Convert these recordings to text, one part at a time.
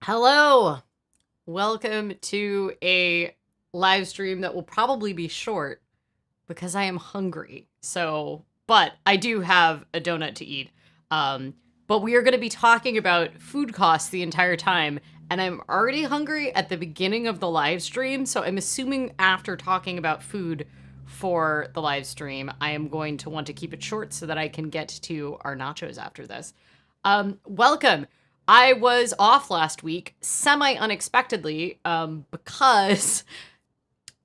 Hello. Welcome to a live stream that will probably be short because I am hungry. But I do have a donut to eat. But we are going to be talking about food costs the entire time, and I'm already hungry at the beginning of the live stream, so I'm assuming after talking about food for the live stream, I am going to want to keep it short so that I can get to our nachos after this. Welcome. I was off last week semi unexpectedly because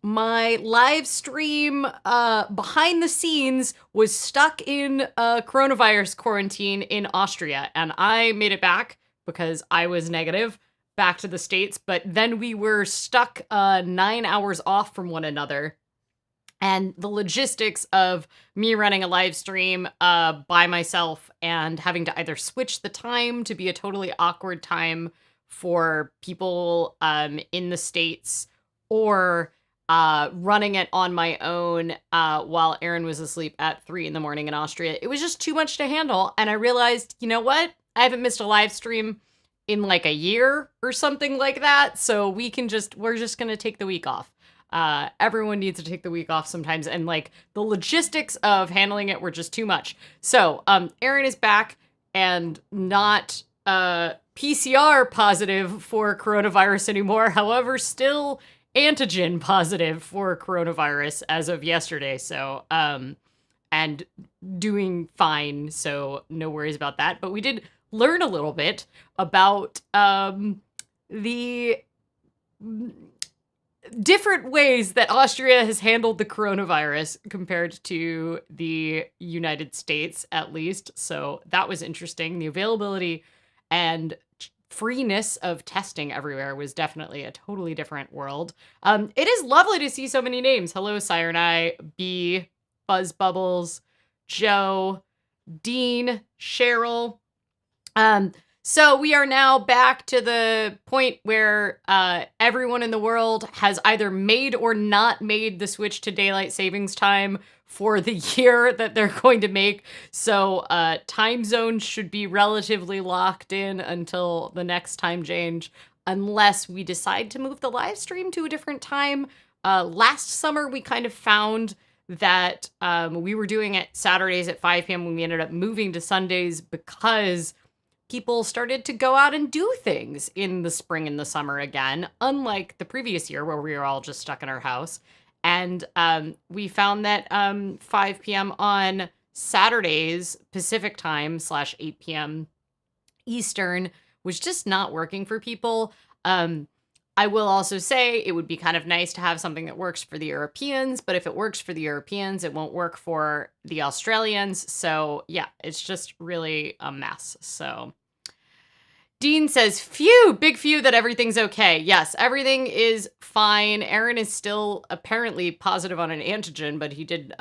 my live stream behind the scenes was stuck in a coronavirus quarantine in Austria, and I made it back because I was negative back to the States, but then we were stuck 9 hours off from one another. And the logistics of me running a live stream by myself and having to either switch the time to be a totally awkward time for people in the States, or running it on my own while Aaron was asleep at 3 in the morning in Austria. It was just too much to handle. And I realized, you know what? I haven't missed a live stream in like a year or something like that. So we're just going to take the week off. Everyone needs to take the week off sometimes, and like the logistics of handling it were just too much. So, Aaron is back and not PCR positive for coronavirus anymore. However, still antigen positive for coronavirus as of yesterday. So, and doing fine. So no worries about that. But we did learn a little bit about the different ways that Austria has handled the coronavirus compared to the United States, at least. So that was interesting. The availability and freeness of testing everywhere was definitely a totally different world. It is lovely to see so many names. Hello, Sirenai, B, Buzz Bubbles, Joe, Dean, Cheryl. So we are now back to the point where everyone in the world has either made or not made the switch to daylight savings time for the year that they're going to make. So time zones should be relatively locked in until the next time change, unless we decide to move the live stream to a different time. Last summer, we kind of found that we were doing it Saturdays at 5 p.m. when we ended up moving to Sundays because people started to go out and do things in the spring and the summer again, unlike the previous year where we were all just stuck in our house. And we found that 5 p.m. on Saturdays, Pacific time / 8 p.m. Eastern was just not working for people. I will also say it would be kind of nice to have something that works for the Europeans, but if it works for the Europeans, it won't work for the Australians. So yeah, it's just really a mess. So Dean says, phew, big phew that everything's okay. Yes, everything is fine. Aaron is still apparently positive on an antigen, but he did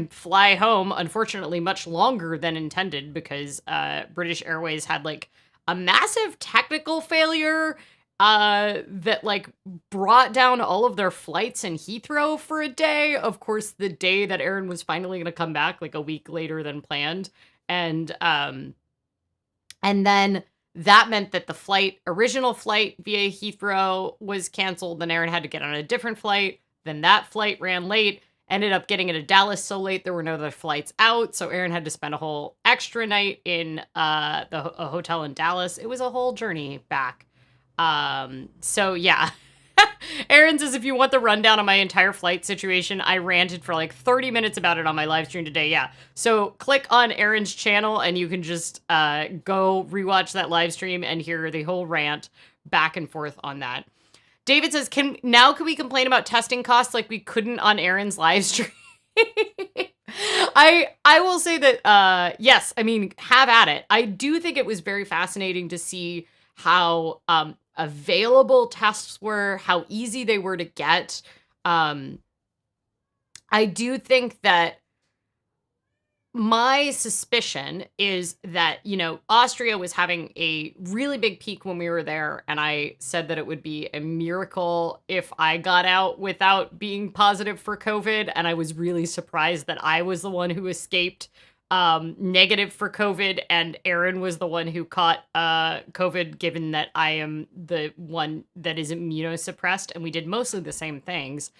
fly home, unfortunately, much longer than intended because British Airways had like a massive technical failure that like brought down all of their flights in Heathrow for a day. Of course, the day that Aaron was finally going to come back, like a week later than planned. And then that meant that the original flight via Heathrow was canceled. Then Aaron had to get on a different flight. Then that flight ran late, ended up getting into Dallas so late there were no other flights out. So Aaron had to spend a whole extra night in a hotel in Dallas. It was a whole journey back. So yeah, Aaron says, if you want the rundown on my entire flight situation, I ranted for like 30 minutes about it on my live stream today. Yeah. So click on Aaron's channel and you can just, go rewatch that live stream and hear the whole rant back and forth on that. David says, can we complain about testing costs like we couldn't on Aaron's live stream? I will say that, yes, I mean, have at it. I do think it was very fascinating to see how, available tests were, how easy they were to get. I do think that my suspicion is that, Austria was having a really big peak when we were there, and I said that it would be a miracle if I got out without being positive for COVID, and I was really surprised that I was the one who escaped negative for COVID, and Aaron was the one who caught COVID, given that I am the one that is immunosuppressed, and we did mostly the same things.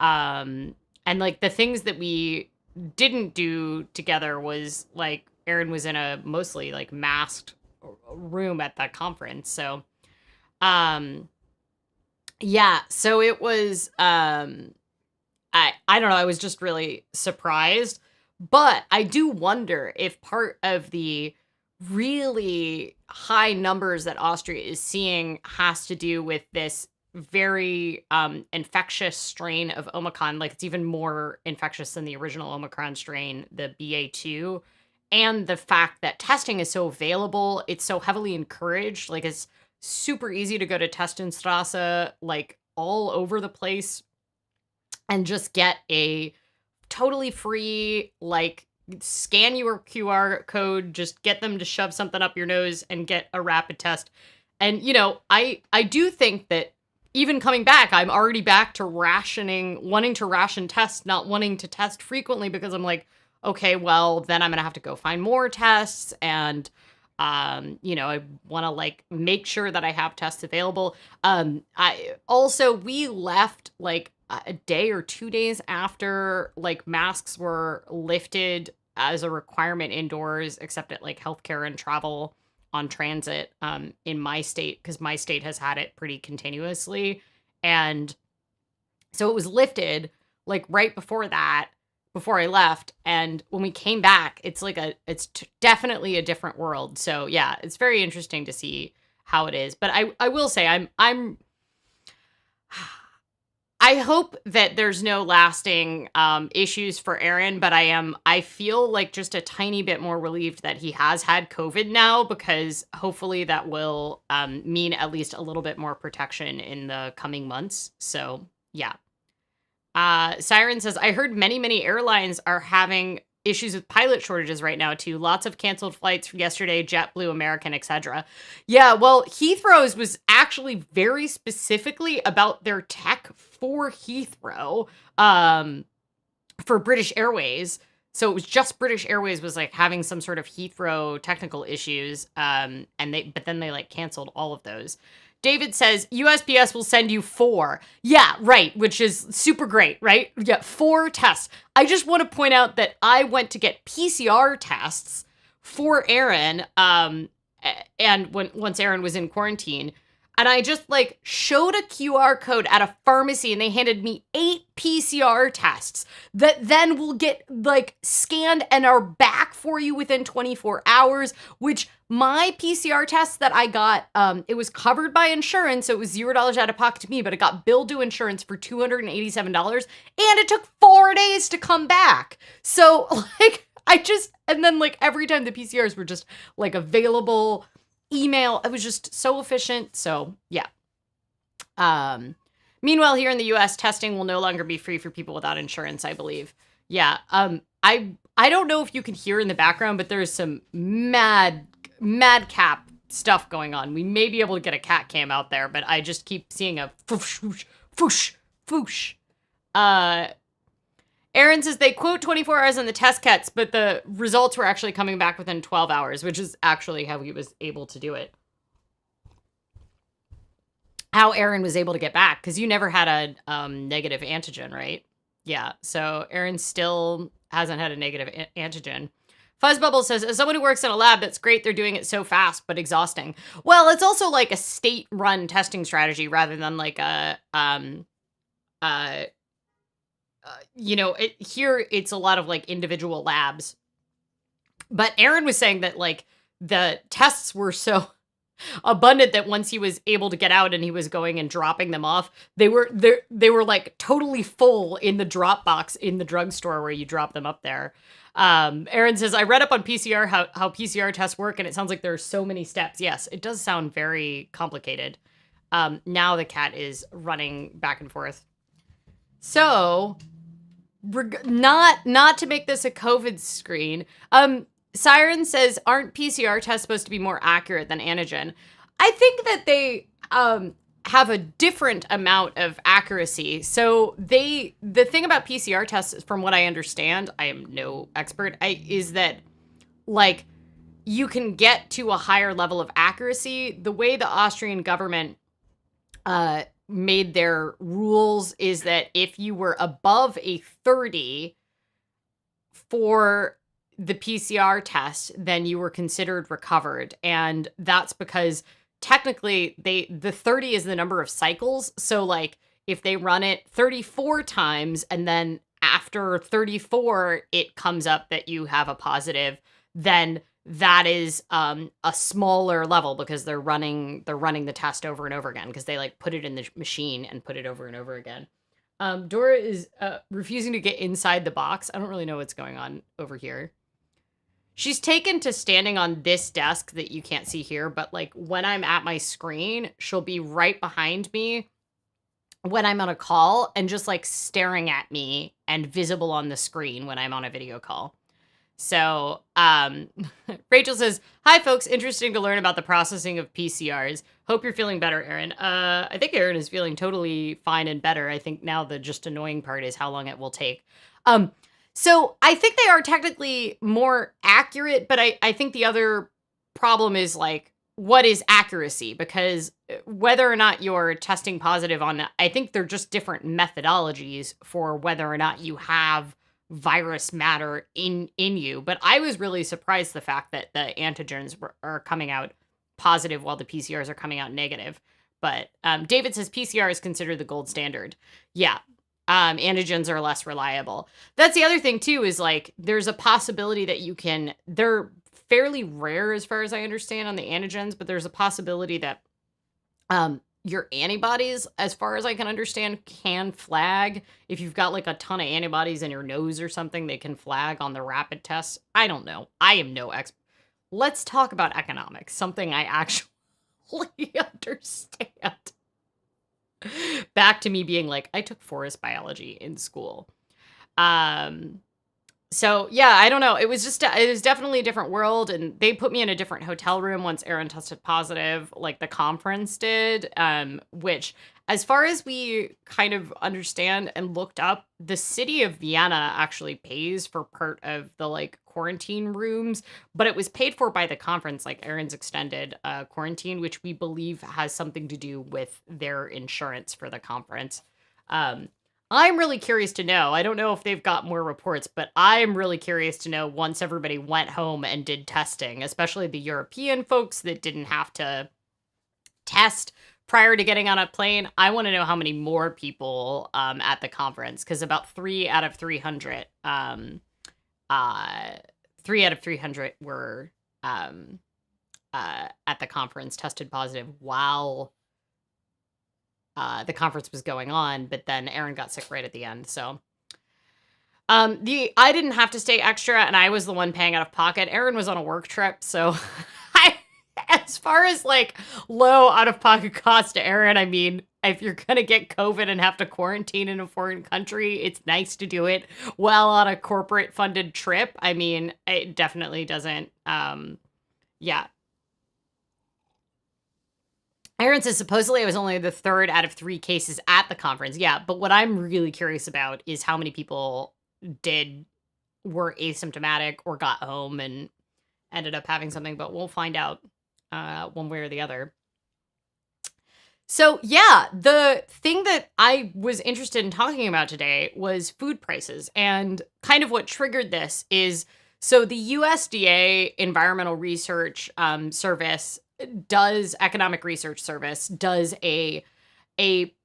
And like the things that we didn't do together was like Aaron was in a mostly like masked room at that conference. So yeah, so it was I don't know, I was just really surprised. But I do wonder if part of the really high numbers that Austria is seeing has to do with this very infectious strain of Omicron. Like it's even more infectious than the original Omicron strain, the BA2. And the fact that testing is so available, it's so heavily encouraged. Like it's super easy to go to Testenstrasse, like all over the place, and just get a totally free, like, scan your QR code, just get them to shove something up your nose and get a rapid test. And, you know, I do think that even coming back, I'm already back to wanting to ration tests, not wanting to test frequently, because I'm like, okay, well, then I'm going to have to go find more tests. And, you know, I want to like make sure that I have tests available. We left like a day or 2 days after like masks were lifted as a requirement indoors, except at like healthcare and travel on transit in my state, because my state has had it pretty continuously. And so it was lifted like right before that, before I left. And when we came back, it's like definitely a different world. So yeah, it's very interesting to see how it is. But I will say I hope that there's no lasting issues for Aaron, but I feel like just a tiny bit more relieved that he has had COVID now, because hopefully that will mean at least a little bit more protection in the coming months. So yeah. Siren says, I heard many airlines are having issues with pilot shortages right now too. Lots of canceled flights from yesterday, JetBlue, American, etc. Yeah, well, Heathrow's was actually very specifically about their tech for Heathrow, for British Airways. So it was just British Airways was like having some sort of Heathrow technical issues, but then they like canceled all of those. David says, USPS will send you 4. Yeah, right, which is super great, right? Yeah, 4 tests. I just want to point out that I went to get PCR tests for Aaron, and once Aaron was in quarantine, and I just like showed a QR code at a pharmacy, and they handed me 8 PCR tests that then will get like scanned and are back for you within 24 hours, which my PCR tests that I got, it was covered by insurance, so it was $0 out of pocket to me, but it got billed to insurance for $287, and it took 4 days to come back. So like, and then like every time the PCRs were just like available, email, it was just so efficient. So yeah. Meanwhile, here in the US, testing will no longer be free for people without insurance, I believe. Yeah. I don't know if you can hear in the background, but there's some madcap stuff going on. We may be able to get a cat cam out there, but I just keep seeing a foosh, foosh, foosh, foosh. Aaron says they quote 24 hours on the test kits, but the results were actually coming back within 12 hours, which is actually how he was able to do it. How Aaron was able to get back, because you never had a negative antigen, right? Yeah, so Aaron still hasn't had a negative antigen. Fuzzbubble says, as someone who works in a lab, that's great they're doing it so fast, but exhausting. Well, it's also like a state-run testing strategy rather than like here it's a lot of like individual labs. But Aaron was saying that like the tests were so abundant that once he was able to get out and he was going and dropping them off, they were like totally full in the drop box in the drugstore where you drop them up there. Aaron says, I read up on PCR, how PCR tests work, and it sounds like there are so many steps. Yes, it does sound very complicated. Now the cat is running back and forth. So, not to make this a COVID screen, Siren says, aren't PCR tests supposed to be more accurate than antigen? I think that they have a different amount of accuracy. So the thing about PCR tests, from what I understand, I am no expert, is that like, you can get to a higher level of accuracy. The way the Austrian government made their rules is that if you were above a 30 for the PCR test, then you were considered recovered. And that's because technically the 30 is the number of cycles. So like if they run it 34 times and then after 34 it comes up that you have a positive, then that is a smaller level because they're running the test over and over again because they like put it in the machine and put it over and over again. Dora is refusing to get inside the box. I don't really know what's going on over here. She's taken to standing on this desk that you can't see here, but like when I'm at my screen, she'll be right behind me when I'm on a call and just like staring at me and visible on the screen when I'm on a video call. So, Rachel says, "Hi folks, interesting to learn about the processing of PCRs. Hope you're feeling better, Erin." I think Erin is feeling totally fine and better. I think now the just annoying part is how long it will take. So I think they are technically more accurate, but I think the other problem is like, what is accuracy? Because whether or not you're testing positive on that, I think they're just different methodologies for whether or not you have virus matter in you. But I was really surprised the fact that the antigens are coming out positive while the PCRs are coming out negative. But David says PCR is considered the gold standard. Yeah. Antigens are less reliable. That's the other thing too, is like there's a possibility that they're fairly rare as far as I understand on the antigens, but there's a possibility that your antibodies, as far as I can understand, can flag. If you've got like a ton of antibodies in your nose or something, they can flag on the rapid tests. I don't know. I am no expert. Let's talk about economics, something I actually understand. Back to me being like, I took forest biology in school. So yeah, I don't know. It was definitely a different world, and they put me in a different hotel room once Erin tested positive, like the conference did, which as far as we kind of understand and looked up, the city of Vienna actually pays for part of the like quarantine rooms, but it was paid for by the conference, like Erin's extended quarantine, which we believe has something to do with their insurance for the conference. I'm really curious to know. I don't know if they've got more reports, but I'm really curious to know once everybody went home and did testing, especially the European folks that didn't have to test prior to getting on a plane. I want to know how many more people at the conference, because about 3 out of 300 were at the conference tested positive while the conference was going on, but then Erin got sick right at the end. So I didn't have to stay extra, and I was the one paying out of pocket. Erin was on a work trip, so as far as like low out of pocket cost to Erin, I mean, if you're gonna get COVID and have to quarantine in a foreign country, it's nice to do it while on a corporate funded trip. I mean, it definitely doesn't. Yeah. Erin says, supposedly I was only the 3rd out of 3 cases at the conference. Yeah, but what I'm really curious about is how many people were asymptomatic or got home and ended up having something, but we'll find out one way or the other. So yeah, the thing that I was interested in talking about today was food prices, and kind of what triggered this is, so the USDA Environmental Research Service Economic Research Service does a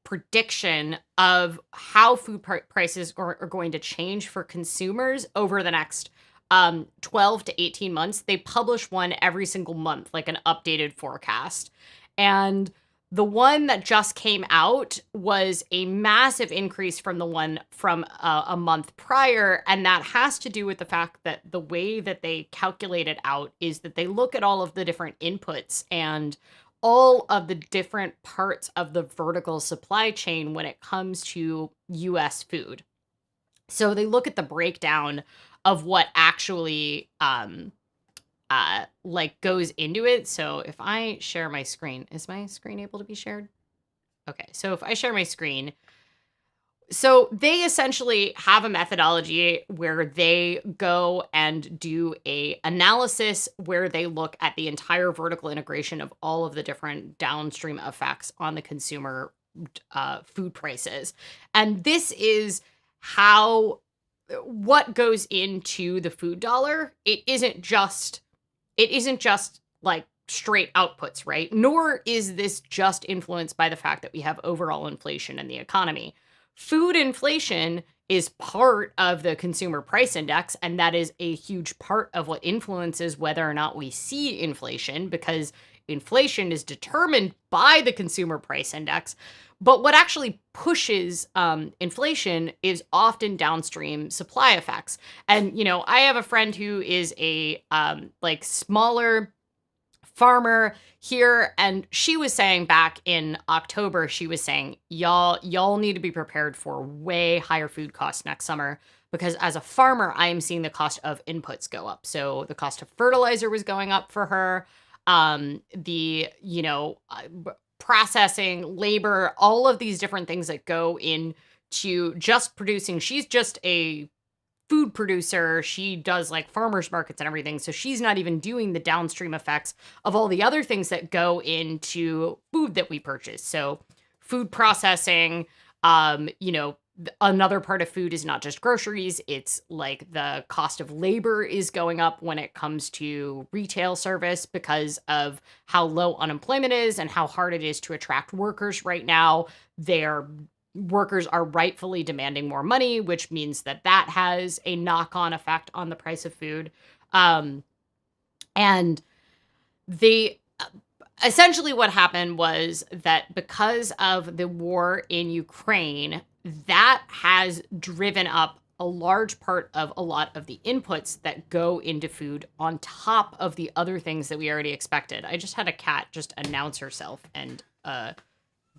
prediction of how food prices are going to change for consumers over the next 12 to 18 months. They publish one every single month, like an updated forecast. And the one that just came out was a massive increase from the one from a month prior. And that has to do with the fact that the way that they calculate it out is that they look at all of the different inputs and all of the different parts of the vertical supply chain when it comes to US food. So they look at the breakdown of what actually like goes into it. So if I share my screen, is my screen able to be shared? Okay, so if I share my screen, So they essentially have a methodology where they go and do a analysis where they look at the entire vertical integration of all of the different downstream effects on the consumer food prices. And this is how what goes into the food dollar. It isn't just like straight outputs, right? Nor is this just influenced by the fact that we have overall inflation in the economy. Food inflation is part of the consumer price index, and that is a huge part of what influences whether or not we see inflation, because inflation is determined by the consumer price index. But what actually pushes inflation is often downstream supply effects. And, I have a friend who is a like smaller farmer here, and she was saying back in October, she was saying, y'all need to be prepared for way higher food costs next summer, because as a farmer, I am seeing the cost of inputs go up. So the cost of fertilizer was going up for her. The processing, labor, all of these different things that go into just producing. She's just a food producer. She does like farmers markets and everything. So she's not even doing the downstream effects of all the other things that go into food that we purchase. So food processing, another part of food is not just groceries. It's like the cost of labor is going up when it comes to retail service because of how low unemployment is and how hard it is to attract workers right now. Workers are rightfully demanding more money, which means that has a knock-on effect on the price of food. And essentially what happened was that because of the war in Ukraine, that has driven up a large part of a lot of the inputs that go into food on top of the other things that we already expected. I just had a cat just announce herself and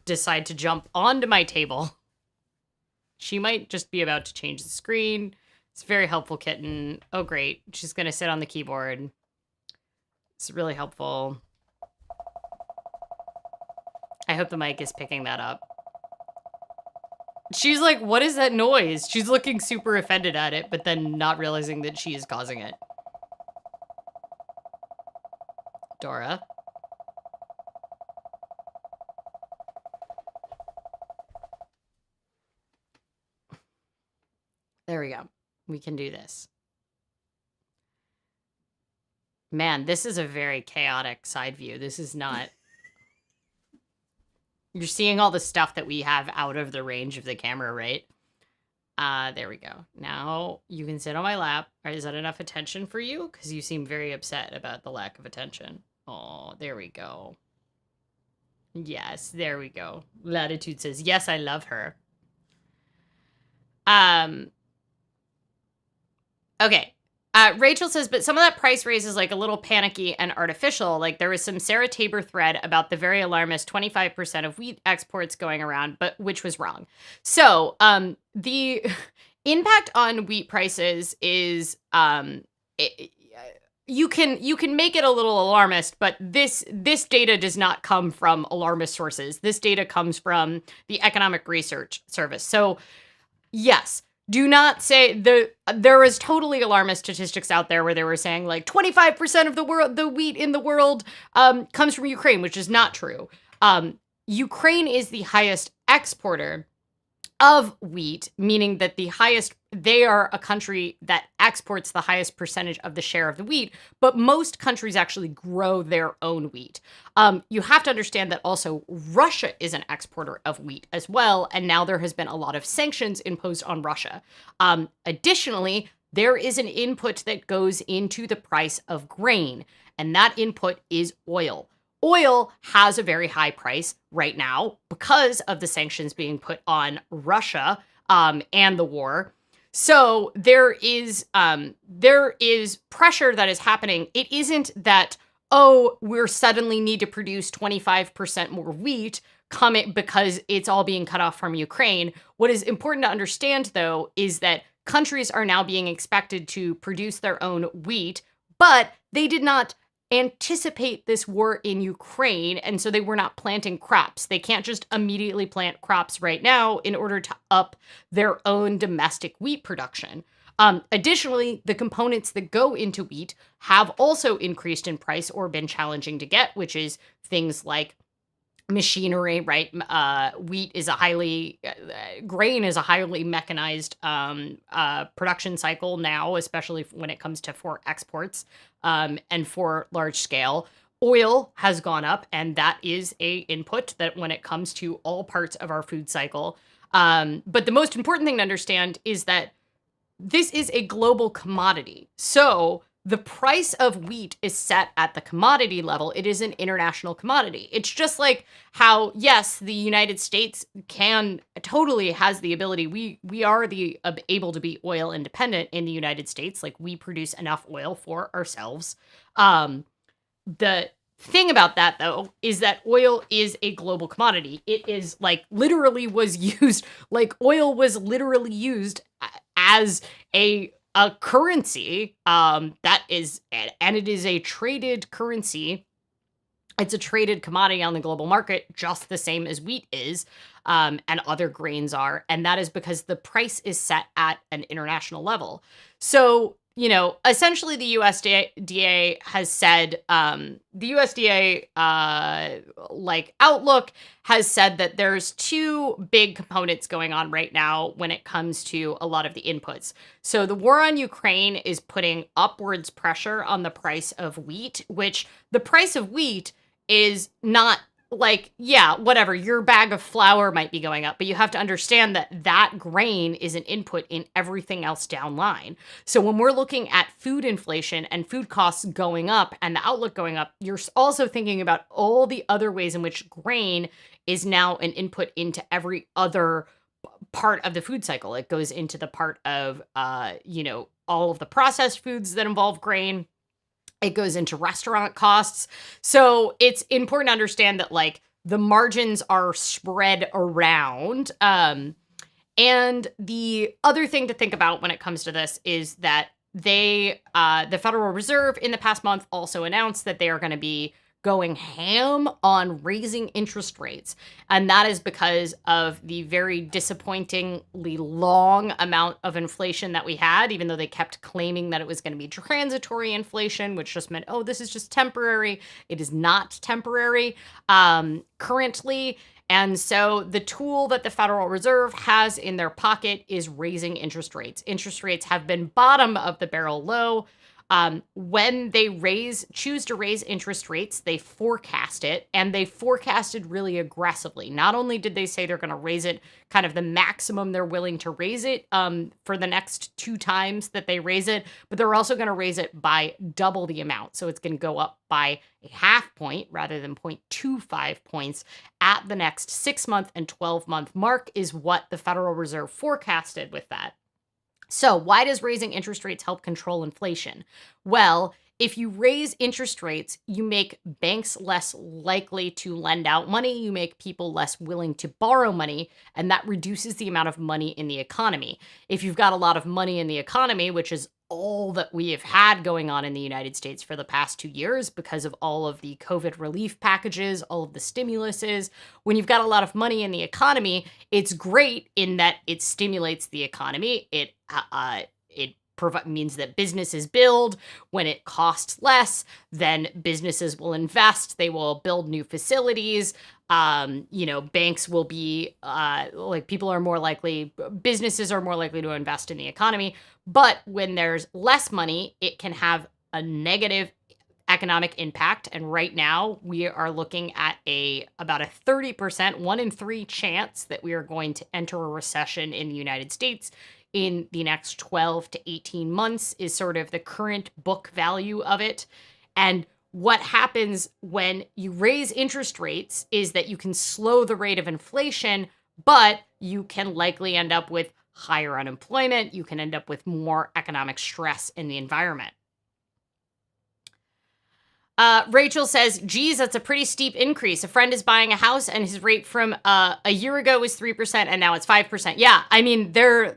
decide to jump onto my table. She might just be about to change the screen. It's a very helpful kitten. Oh, great. She's going to sit on the keyboard. It's really helpful. I hope the mic is picking that up. She's like, what is that noise? She's looking super offended at it, but then not realizing that she is causing it. Dora. There we go. We can do this. Man, this is a very chaotic side view. This is not... You're seeing all the stuff that we have out of the range of the camera, right? There we go. Now you can sit on my lap. Is that enough attention for you? Because you seem very upset about the lack of attention. Oh, there we go. Yes, there we go. Latitude says, yes, I love her. Okay. Rachel says, but some of that price raise is like a little panicky and artificial. Like there was some Sarah Tabor thread about the very alarmist 25% of wheat exports going around, but which was wrong. So the impact on wheat prices is you can make it a little alarmist, but this data does not come from alarmist sources. This data comes from the Economic Research Service. So yes. Do not say there is totally alarmist statistics out there where they were saying like 25% of the wheat in the world comes from Ukraine, which is not true. Ukraine is the highest exporter of wheat, meaning that they are a country that exports the highest percentage of the share of the wheat, but most countries actually grow their own wheat. You have to understand that also Russia is an exporter of wheat as well, and now there has been a lot of sanctions imposed on Russia. Additionally, there is an input that goes into the price of grain, and that input is oil. Oil has a very high price right now because of the sanctions being put on Russia and the war. So there is pressure that is happening. It isn't that, we're suddenly need to produce 25% more wheat coming because it's all being cut off from Ukraine. What is important to understand, though, is that countries are now being expected to produce their own wheat, but they did not anticipate this war in Ukraine, and so they were not planting crops. They can't just immediately plant crops right now in order to up their own domestic wheat production. Additionally, the components that go into wheat have also increased in price or been challenging to get, which is things like machinery, right? Wheat is grain is a highly mechanized production cycle now, especially when it comes to for exports and for large scale. Oil has gone up, and that is a input that when it comes to all parts of our food cycle. But the most important thing to understand is that this is a global commodity. So the price of wheat is set at the commodity level. It is an international commodity. It's just like how, yes, the United States totally has the ability. We are able to be oil independent in the United States. Like, we produce enough oil for ourselves. The thing about that, though, is that oil is a global commodity. It is literally was used, oil was literally used as a currency that is, and it is a traded currency. It's a traded commodity on the global market, just the same as wheat is, and other grains are. And that is because the price is set at an international level. So, essentially the USDA has said, the USDA, outlook has said that there's two big components going on right now when it comes to a lot of the inputs. So the war on Ukraine is putting upwards pressure on the price of wheat, which the price of wheat is not whatever, your bag of flour might be going up, but you have to understand that that grain is an input in everything else down line. So when we're looking at food inflation and food costs going up and the outlook going up, you're also thinking about all the other ways in which grain is now an input into every other part of the food cycle. It goes into the part of, all of the processed foods that involve grain. It goes into restaurant costs. So it's important to understand that the margins are spread around. And the other thing to think about when it comes to this is that the Federal Reserve in the past month also announced that they are going to be going ham on raising interest rates. And that is because of the very disappointingly long amount of inflation that we had, even though they kept claiming that it was going to be transitory inflation, which just meant, oh, this is just temporary. It is not temporary currently. And so the tool that the Federal Reserve has in their pocket is raising interest rates. Interest rates have been bottom of the barrel low. When they choose to raise interest rates, they forecast it, and they forecasted really aggressively. Not only did they say they're going to raise it kind of the maximum they're willing to raise it for the next 2 times that they raise it, but they're also going to raise it by double the amount. So it's going to go up by a half point rather than 0.25 points at the next 6-month and 12-month mark is what the Federal Reserve forecasted with that. So why does raising interest rates help control inflation? Well, if you raise interest rates, you make banks less likely to lend out money. You make people less willing to borrow money, and that reduces the amount of money in the economy. If you've got a lot of money in the economy, which is all that we have had going on in the United States for the past 2 years because of all of the COVID relief packages, all of the stimuluses. When you've got a lot of money in the economy, it's great in that it stimulates the economy. It means that businesses build. When it costs less, then businesses will invest. They will build new facilities. Banks will be businesses are more likely to invest in the economy. But when there's less money, it can have a negative economic impact. And right now we are looking at about a 30%, 1 in 3 chance that we are going to enter a recession in the United States in the next 12 to 18 months is sort of the current book value of it. And what happens when you raise interest rates is that you can slow the rate of inflation, but you can likely end up with higher unemployment. You can end up with more economic stress in the environment. Rachel says, geez, that's a pretty steep increase. A friend is buying a house and his rate from a year ago was 3% and now it's 5%. Yeah, I mean, but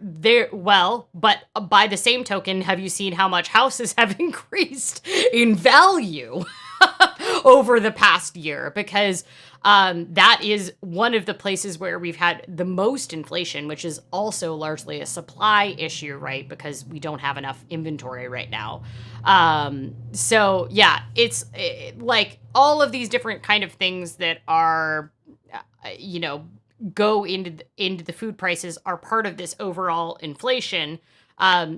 by the same token, have you seen how much houses have increased in value? over the past year, because that is one of the places where we've had the most inflation, which is also largely a supply issue, right? Because we don't have enough inventory right now. So yeah, it's like all of these different kind of things that are, you know, go into the food prices are part of this overall inflation.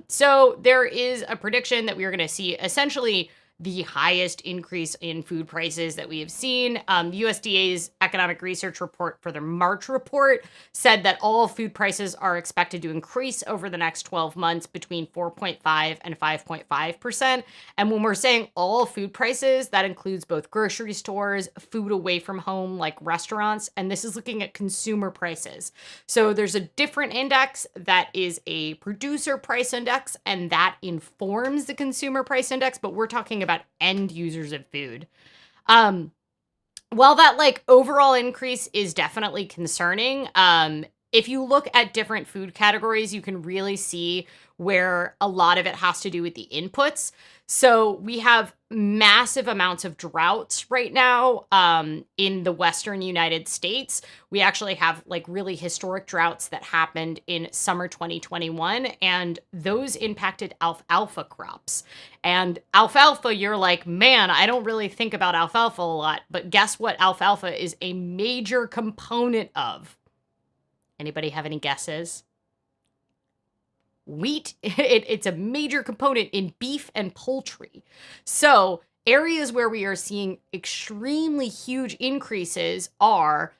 So there is a prediction that we are going to see essentially the highest increase in food prices that we have seen. USDA's economic research report for their March report said that all food prices are expected to increase over the next 12 months between 4.5 and 5.5%. And when we're saying all food prices, that includes both grocery stores, food away from home like restaurants, and this is looking at consumer prices. So there's a different index that is a producer price index, and that informs the consumer price index, but we're talking about end users of food. While that like overall increase is definitely concerning, if you look at different food categories, you can really see where a lot of it has to do with the inputs. So we have massive amounts of droughts right now in the Western United States. We actually have like really historic droughts that happened in summer 2021, and those impacted alfalfa crops. And alfalfa, you're like, man, I don't really think about alfalfa a lot, but guess what alfalfa is a major component of? Anybody have any guesses? Wheat. It's a major component in beef and poultry. So areas where we are seeing extremely huge increases are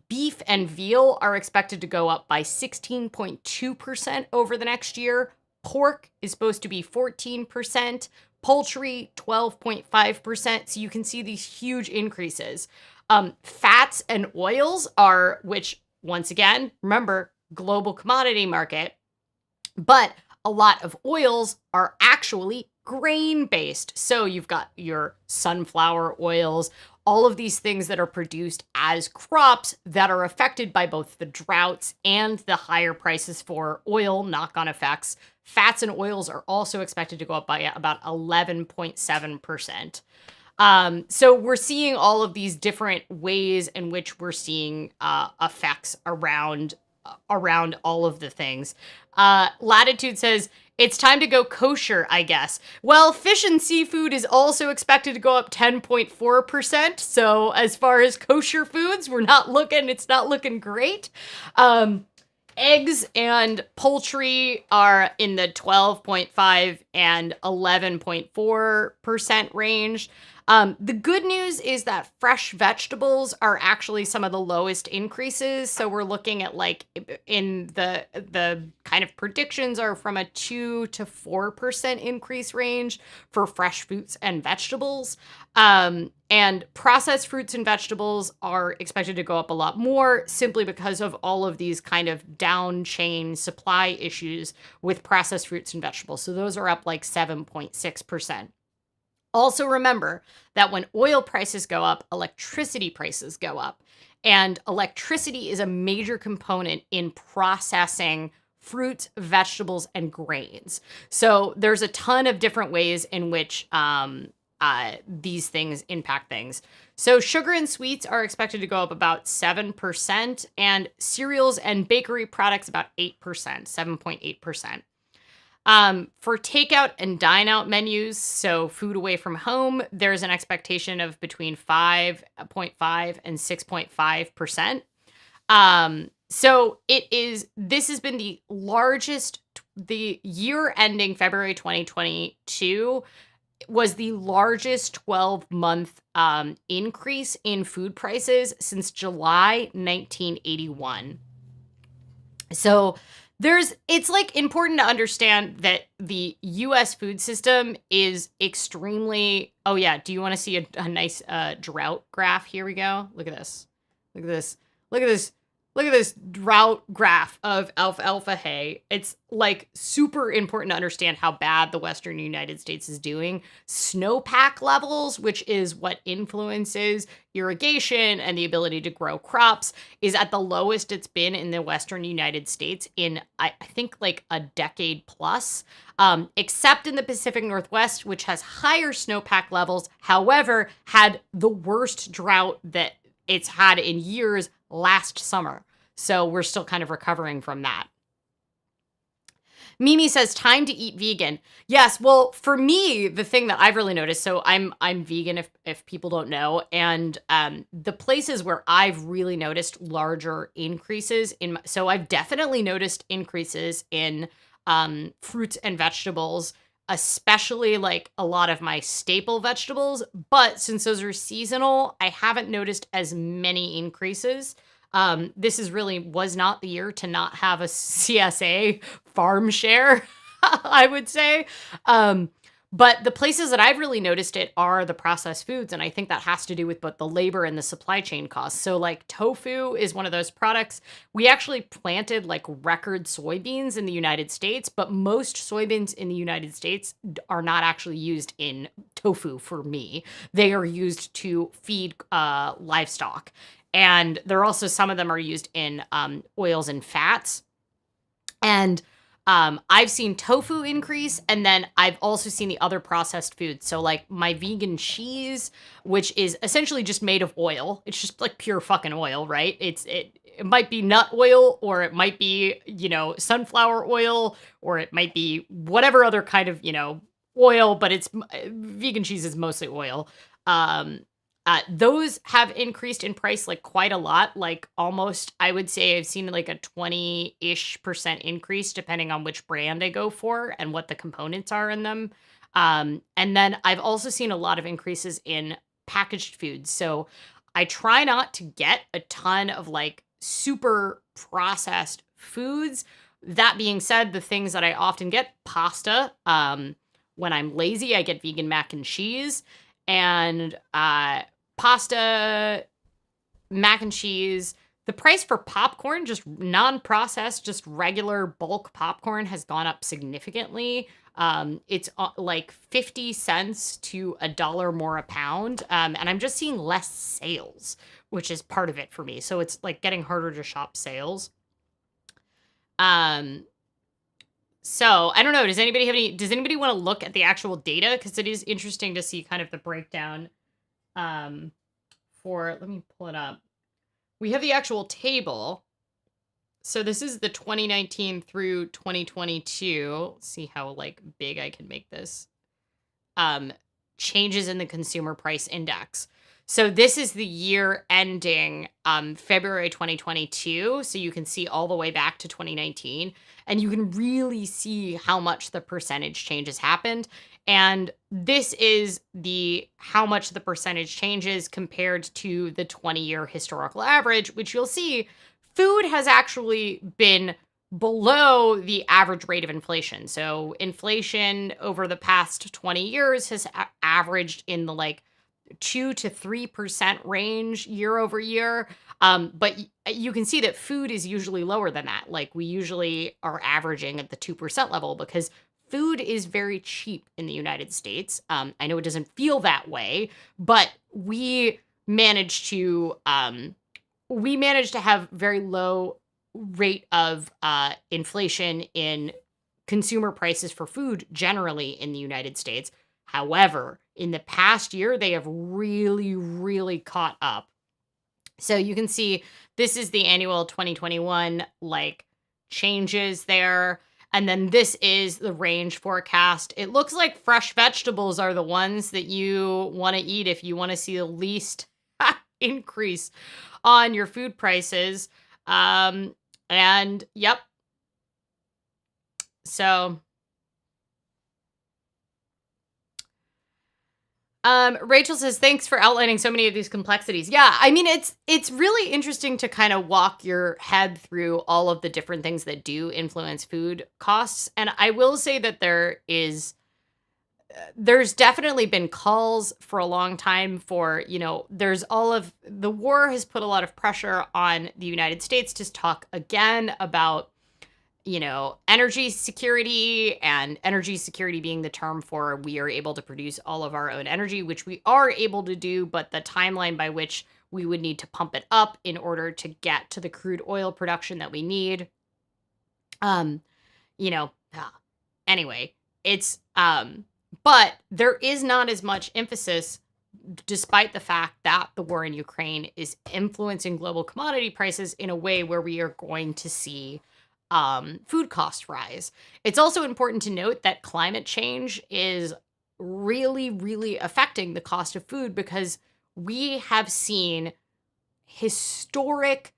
beef and veal are expected to go up by 16.2% over the next year. Pork is supposed to be 14%. Poultry, 12.5%. So you can see these huge increases. Fats and oils are, which once again, remember, global commodity market, but a lot of oils are actually grain-based. So you've got your sunflower oils, all of these things that are produced as crops that are affected by both the droughts and the higher prices for oil knock-on effects. Fats and oils are also expected to go up by about 11.7%. So we're seeing all of these different ways in which we're seeing effects around all of the things. Latitude says, it's time to go kosher, I guess. Well, fish and seafood is also expected to go up 10.4%. So as far as kosher foods, it's not looking great. Eggs and poultry are in the 12.5 and 11.4% range. The good news is that fresh vegetables are actually some of the lowest increases. So we're looking at like in the kind of predictions are from a 2 to 4% increase range for fresh fruits and vegetables. And processed fruits and vegetables are expected to go up a lot more simply because of all of these kind of down chain supply issues with processed fruits and vegetables. So those are up like 7.6%. Also remember that when oil prices go up, electricity prices go up. And electricity is a major component in processing fruits, vegetables, and grains. So there's a ton of different ways in which these things impact things. So sugar and sweets are expected to go up about 7%, and cereals and bakery products about 8%, 7.8%. For takeout and dine out menus, so food away from home, there's an expectation of between 5.5 and 6.5%. So this has been the largest, the year ending February 2022 was the largest 12-month increase in food prices since July 1981. So it's like important to understand that the US food system is extremely, oh yeah, do you want to see a nice drought graph? Here we go. Look at this. Look at this. Look at this Look at this drought graph of alfalfa hay. It's like super important to understand how bad the Western United States is doing. Snowpack levels, which is what influences irrigation and the ability to grow crops, is at the lowest it's been in the Western United States in, I think, like a decade plus, except in the Pacific Northwest, which has higher snowpack levels, however, had the worst drought that it's had in years last summer. So we're still kind of recovering from that. Mimi says, time to eat vegan. Yes, well, for me, the thing that I've really noticed, so I'm vegan if people don't know, and the places where I've really noticed larger increases so I've definitely noticed increases in fruits and vegetables, especially like a lot of my staple vegetables, but since those are seasonal, I haven't noticed as many increases. This was not the year to not have a CSA farm share, I would say. But the places that I've really noticed it are the processed foods. And I think that has to do with both the labor and the supply chain costs. So like tofu is one of those products. We actually planted like record soybeans in the United States, but most soybeans in the United States are not actually used in tofu for me. They are used to feed livestock. And there are also some of them are used in oils and fats. And I've seen tofu increase, and then I've also seen the other processed foods. So like my vegan cheese, which is essentially just made of oil. It's just like pure fucking oil, right? It might be nut oil, or it might be, sunflower oil, or it might be whatever other kind of, oil, but vegan cheese is mostly oil. Those have increased in price like quite a lot, like almost, I would say I've seen like a 20-ish% increase depending on which brand I go for and what the components are in them. And then I've also seen a lot of increases in packaged foods. So I try not to get a ton of like super processed foods. That being said, the things that I often get, pasta. When I'm lazy, I get vegan mac and cheese. And pasta, mac and cheese. The price for popcorn, just non-processed, just regular bulk popcorn, has gone up significantly. It's like 50 cents to $1 more a pound. And I'm just seeing less sales, which is part of it for me. So it's like getting harder to shop sales. So I don't know. Does anybody want to look at the actual data? Because it is interesting to see kind of the breakdown. Let me pull it up. We have the actual table. So this is the 2019 through 2022. Let's see how like big I can make this. Changes in the consumer price index. So this is the year ending February 2022. So you can see all the way back to 2019. And you can really see how much the percentage changes happened. And this is how much the percentage changes compared to the 20-year historical average, which you'll see food has actually been below the average rate of inflation. So inflation over the past 20 years has averaged in the like 2 to 3% range year over year. But you can see that food is usually lower than that. Like we usually are averaging at the 2% level because food is very cheap in the United States. I know it doesn't feel that way, but we managed to have very low rate of inflation in consumer prices for food generally in the United States. However, in the past year, they have really, really caught up. So you can see this is the annual 2021 like changes there. And then this is the range forecast. It looks like fresh vegetables are the ones that you want to eat if you want to see the least increase on your food prices. And yep. So Rachel says, thanks for outlining so many of these complexities. Yeah, I mean, it's really interesting to kind of walk your head through all of the different things that do influence food costs. And I will say that there is there's definitely been calls for a long time for, there's all of the war has put a lot of pressure on the United States to talk again about, energy security, and energy security being the term for we are able to produce all of our own energy, which we are able to do, but the timeline by which we would need to pump it up in order to get to the crude oil production that we need. Um, you know, ah, anyway, it's but there is not as much emphasis, despite the fact that the war in Ukraine is influencing global commodity prices in a way where we are going to see food costs rise. It's also important to note that climate change is really, really affecting the cost of food, because we have seen historic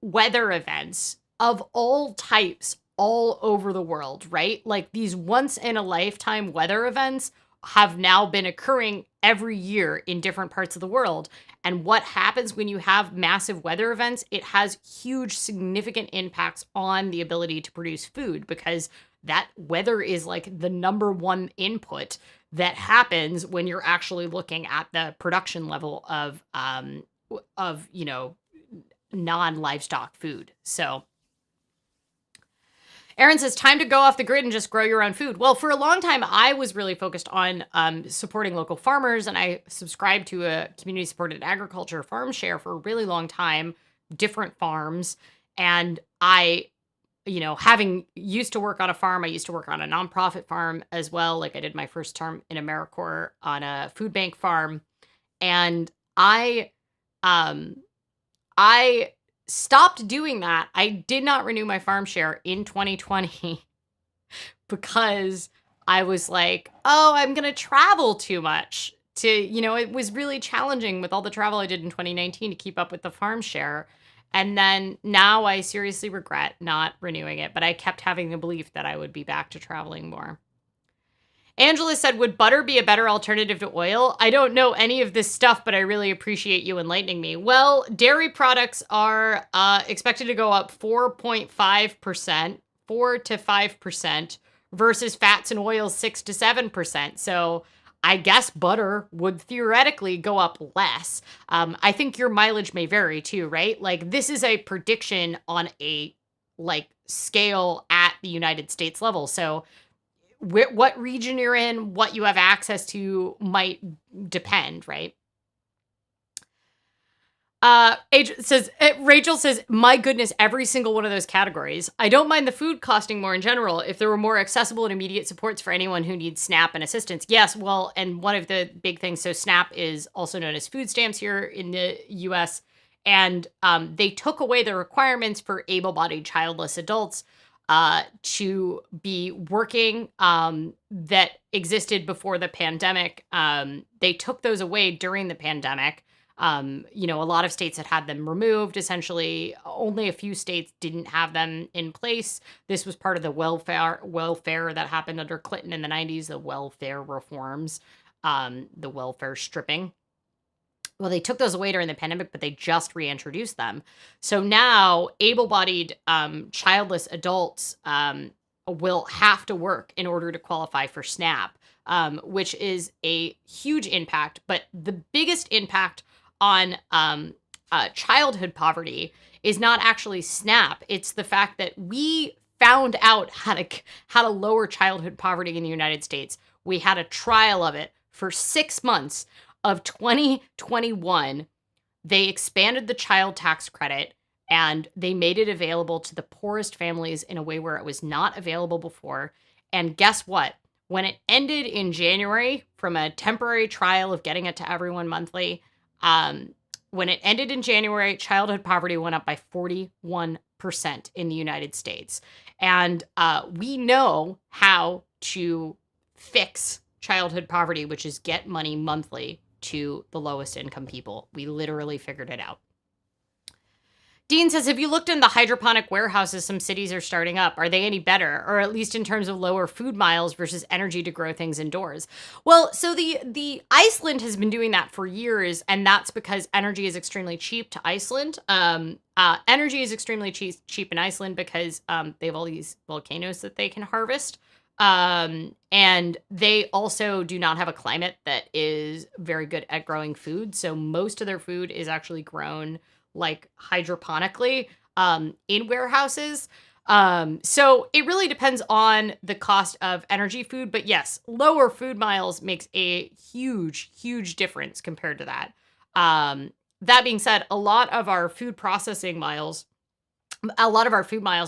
weather events of all types all over the world, right? Like, these once in a lifetime weather events have now been occurring every year in different parts of the world. And what happens when you have massive weather events? It has huge, significant impacts on the ability to produce food, because that weather is like the number one input that happens when you're actually looking at the production level of non-livestock food. So Aaron says, time to go off the grid and just grow your own food. Well, for a long time, I was really focused on supporting local farmers, and I subscribed to a community-supported agriculture farm share for a really long time, different farms. And I, having used to work on a farm, I used to work on a nonprofit farm as well. Like, I did my first term in AmeriCorps on a food bank farm. And I stopped doing that. I did not renew my farm share in 2020 because I was like, oh, I'm going to travel too much. It was really challenging with all the travel I did in 2019 to keep up with the farm share. And then now I seriously regret not renewing it, but I kept having the belief that I would be back to traveling more. Angela said, would butter be a better alternative to oil? I don't know any of this stuff, but I really appreciate you enlightening me. Well, dairy products are expected to go up 4.5%, 4 to 5%, versus fats and oils 6 to 7%. So I guess butter would theoretically go up less. I think your mileage may vary too, right? Like, this is a prediction on a scale at the United States level. So what region you're in, what you have access to might depend, right? Rachel says, my goodness, every single one of those categories. I don't mind the food costing more in general if there were more accessible and immediate supports for anyone who needs SNAP and assistance. Yes, well, and one of the big things, so SNAP is also known as food stamps here in the US, and they took away the requirements for able-bodied childless adults to be working that existed before the pandemic. They took those away during the pandemic. A lot of states had them removed. Essentially, only a few states didn't have them in place. This was part of the welfare that happened under Clinton in the 90s, the welfare reforms, the welfare stripping. Well, they took those away during the pandemic, but they just reintroduced them. So now able-bodied childless adults will have to work in order to qualify for SNAP, which is a huge impact. But the biggest impact on childhood poverty is not actually SNAP. It's the fact that we found out how to lower childhood poverty in the United States. We had a trial of it for 6 months of 2021. They expanded the child tax credit and they made it available to the poorest families in a way where it was not available before. And guess what? When it ended in January, from a temporary trial of getting it to everyone monthly, when it ended in January, childhood poverty went up by 41% in the United States. And we know how to fix childhood poverty, which is get money monthly to the lowest income people. We literally figured it out. Dean says, have you looked in the hydroponic warehouses some cities are starting up? Are they any better, or at least in terms of lower food miles versus energy to grow things indoors? Well, so the Iceland has been doing that for years, and that's because energy is extremely cheap to Iceland. Energy is extremely cheap in Iceland because they have all these volcanoes that they can harvest. And they also do not have a climate that is very good at growing food. So most of their food is actually grown like hydroponically in warehouses. So it really depends on the cost of energy food. But yes, lower food miles makes a huge, huge difference compared to that. That being said, a lot of our food miles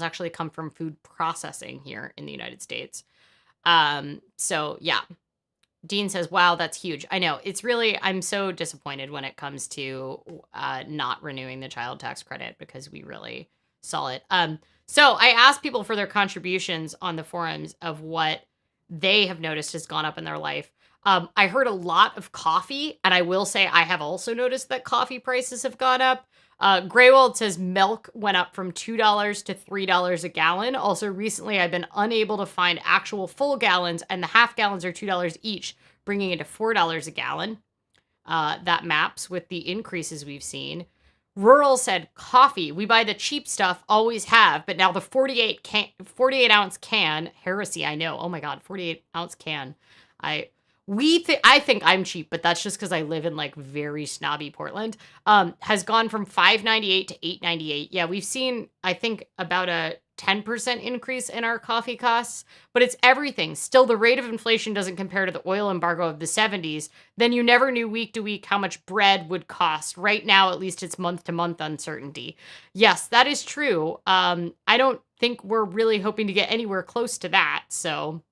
actually come from food processing here in the United States. So yeah, Dean says, wow, that's huge. I know it's really, I'm so disappointed when it comes to not renewing the child tax credit because we really saw it. So I asked people for their contributions on the forums of what they have noticed has gone up in their life. I heard a lot of coffee, and I will say I have also noticed that coffee prices have gone up. Graywald says milk went up from $2 to $3 a gallon. Also, recently I've been unable to find actual full gallons, and the half gallons are $2 each, bringing it to $4 a gallon. That maps with the increases we've seen. Rural said coffee. We buy the cheap stuff, always have, but now the 48 ounce can, heresy, I know. Oh my God, 48 ounce can. I think I'm cheap, but that's just because I live in like very snobby Portland. Has gone from $5.98 to $8.98. Yeah, we've seen, I think, about a 10% increase in our coffee costs, but it's everything. Still, the rate of inflation doesn't compare to the oil embargo of the 70s. Then you never knew week to week how much bread would cost. Right now, at least it's month to month uncertainty. Yes, that is true. I don't think we're really hoping to get anywhere close to that. So,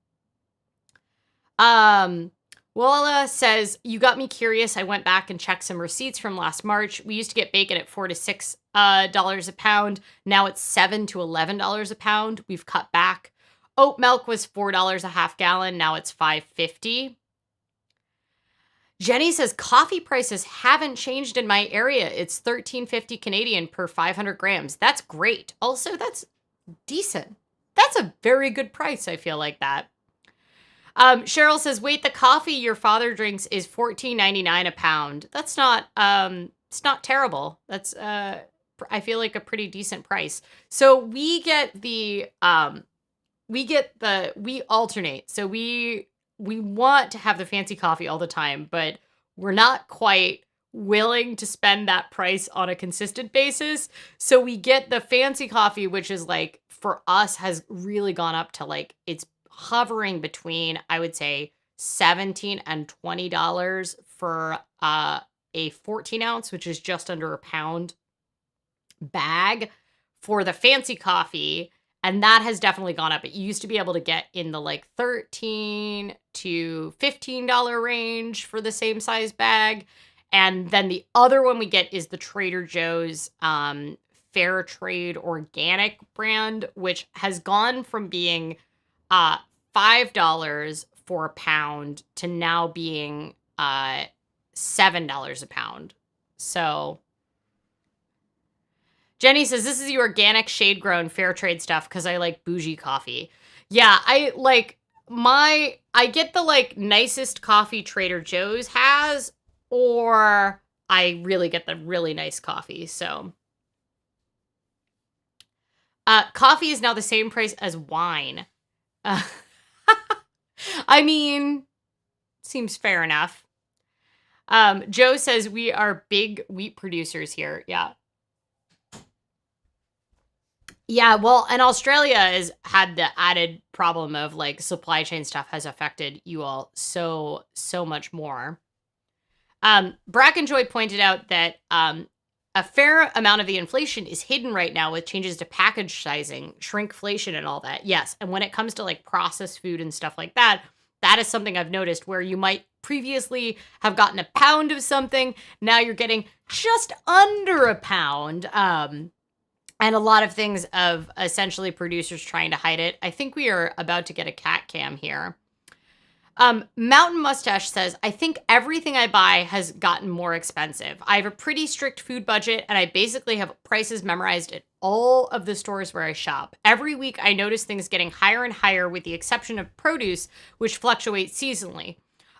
Walla says, you got me curious. I went back and checked some receipts from last March. We used to get bacon at $4 to $6 a pound. Now it's $7 to $11 a pound. We've cut back. Oat milk was $4 a half gallon. Now it's $5.50. Jenny says, coffee prices haven't changed in my area. It's $13.50 Canadian per 500 grams. That's great. Also, that's decent. That's a very good price, I feel like that. Cheryl says, wait, the coffee your father drinks is $14.99 a pound. That's not, it's not terrible. That's, I feel like a pretty decent price. So we alternate. So we want to have the fancy coffee all the time, but we're not quite willing to spend that price on a consistent basis. So we get the fancy coffee, which is like, for us, has really gone up to like, it's hovering between, I would say, $17 and $20 for a 14 ounce, which is just under a pound bag for the fancy coffee. And that has definitely gone up. It used to be able to get in the like $13 to $15 range for the same size bag. And then the other one we get is the Trader Joe's Fair Trade Organic brand, which has gone from being $5 for a pound to now being $7 a pound. So Jenny says, this is the organic shade grown fair trade stuff because I like bougie coffee. Yeah, I get the like nicest coffee Trader Joe's has, or I really get the really nice coffee. So coffee is now the same price as wine. I mean, seems fair enough. Joe says we are big wheat producers here. Yeah. Yeah, well, and Australia has had the added problem of like supply chain stuff has affected you all so much more. Brackenjoy pointed out that a fair amount of the inflation is hidden right now with changes to package sizing, shrinkflation, and all that. Yes, and when it comes to like processed food and stuff like that, that is something I've noticed where you might previously have gotten a pound of something, now you're getting just under a pound. And a lot of things of essentially producers trying to hide it. I think we are about to get a cat cam here. Mountain Mustache says, I think everything I buy has gotten more expensive. I have a pretty strict food budget, and I basically have prices memorized at all of the stores where I shop. Every week, I notice things getting higher and higher, with the exception of produce, which fluctuates seasonally.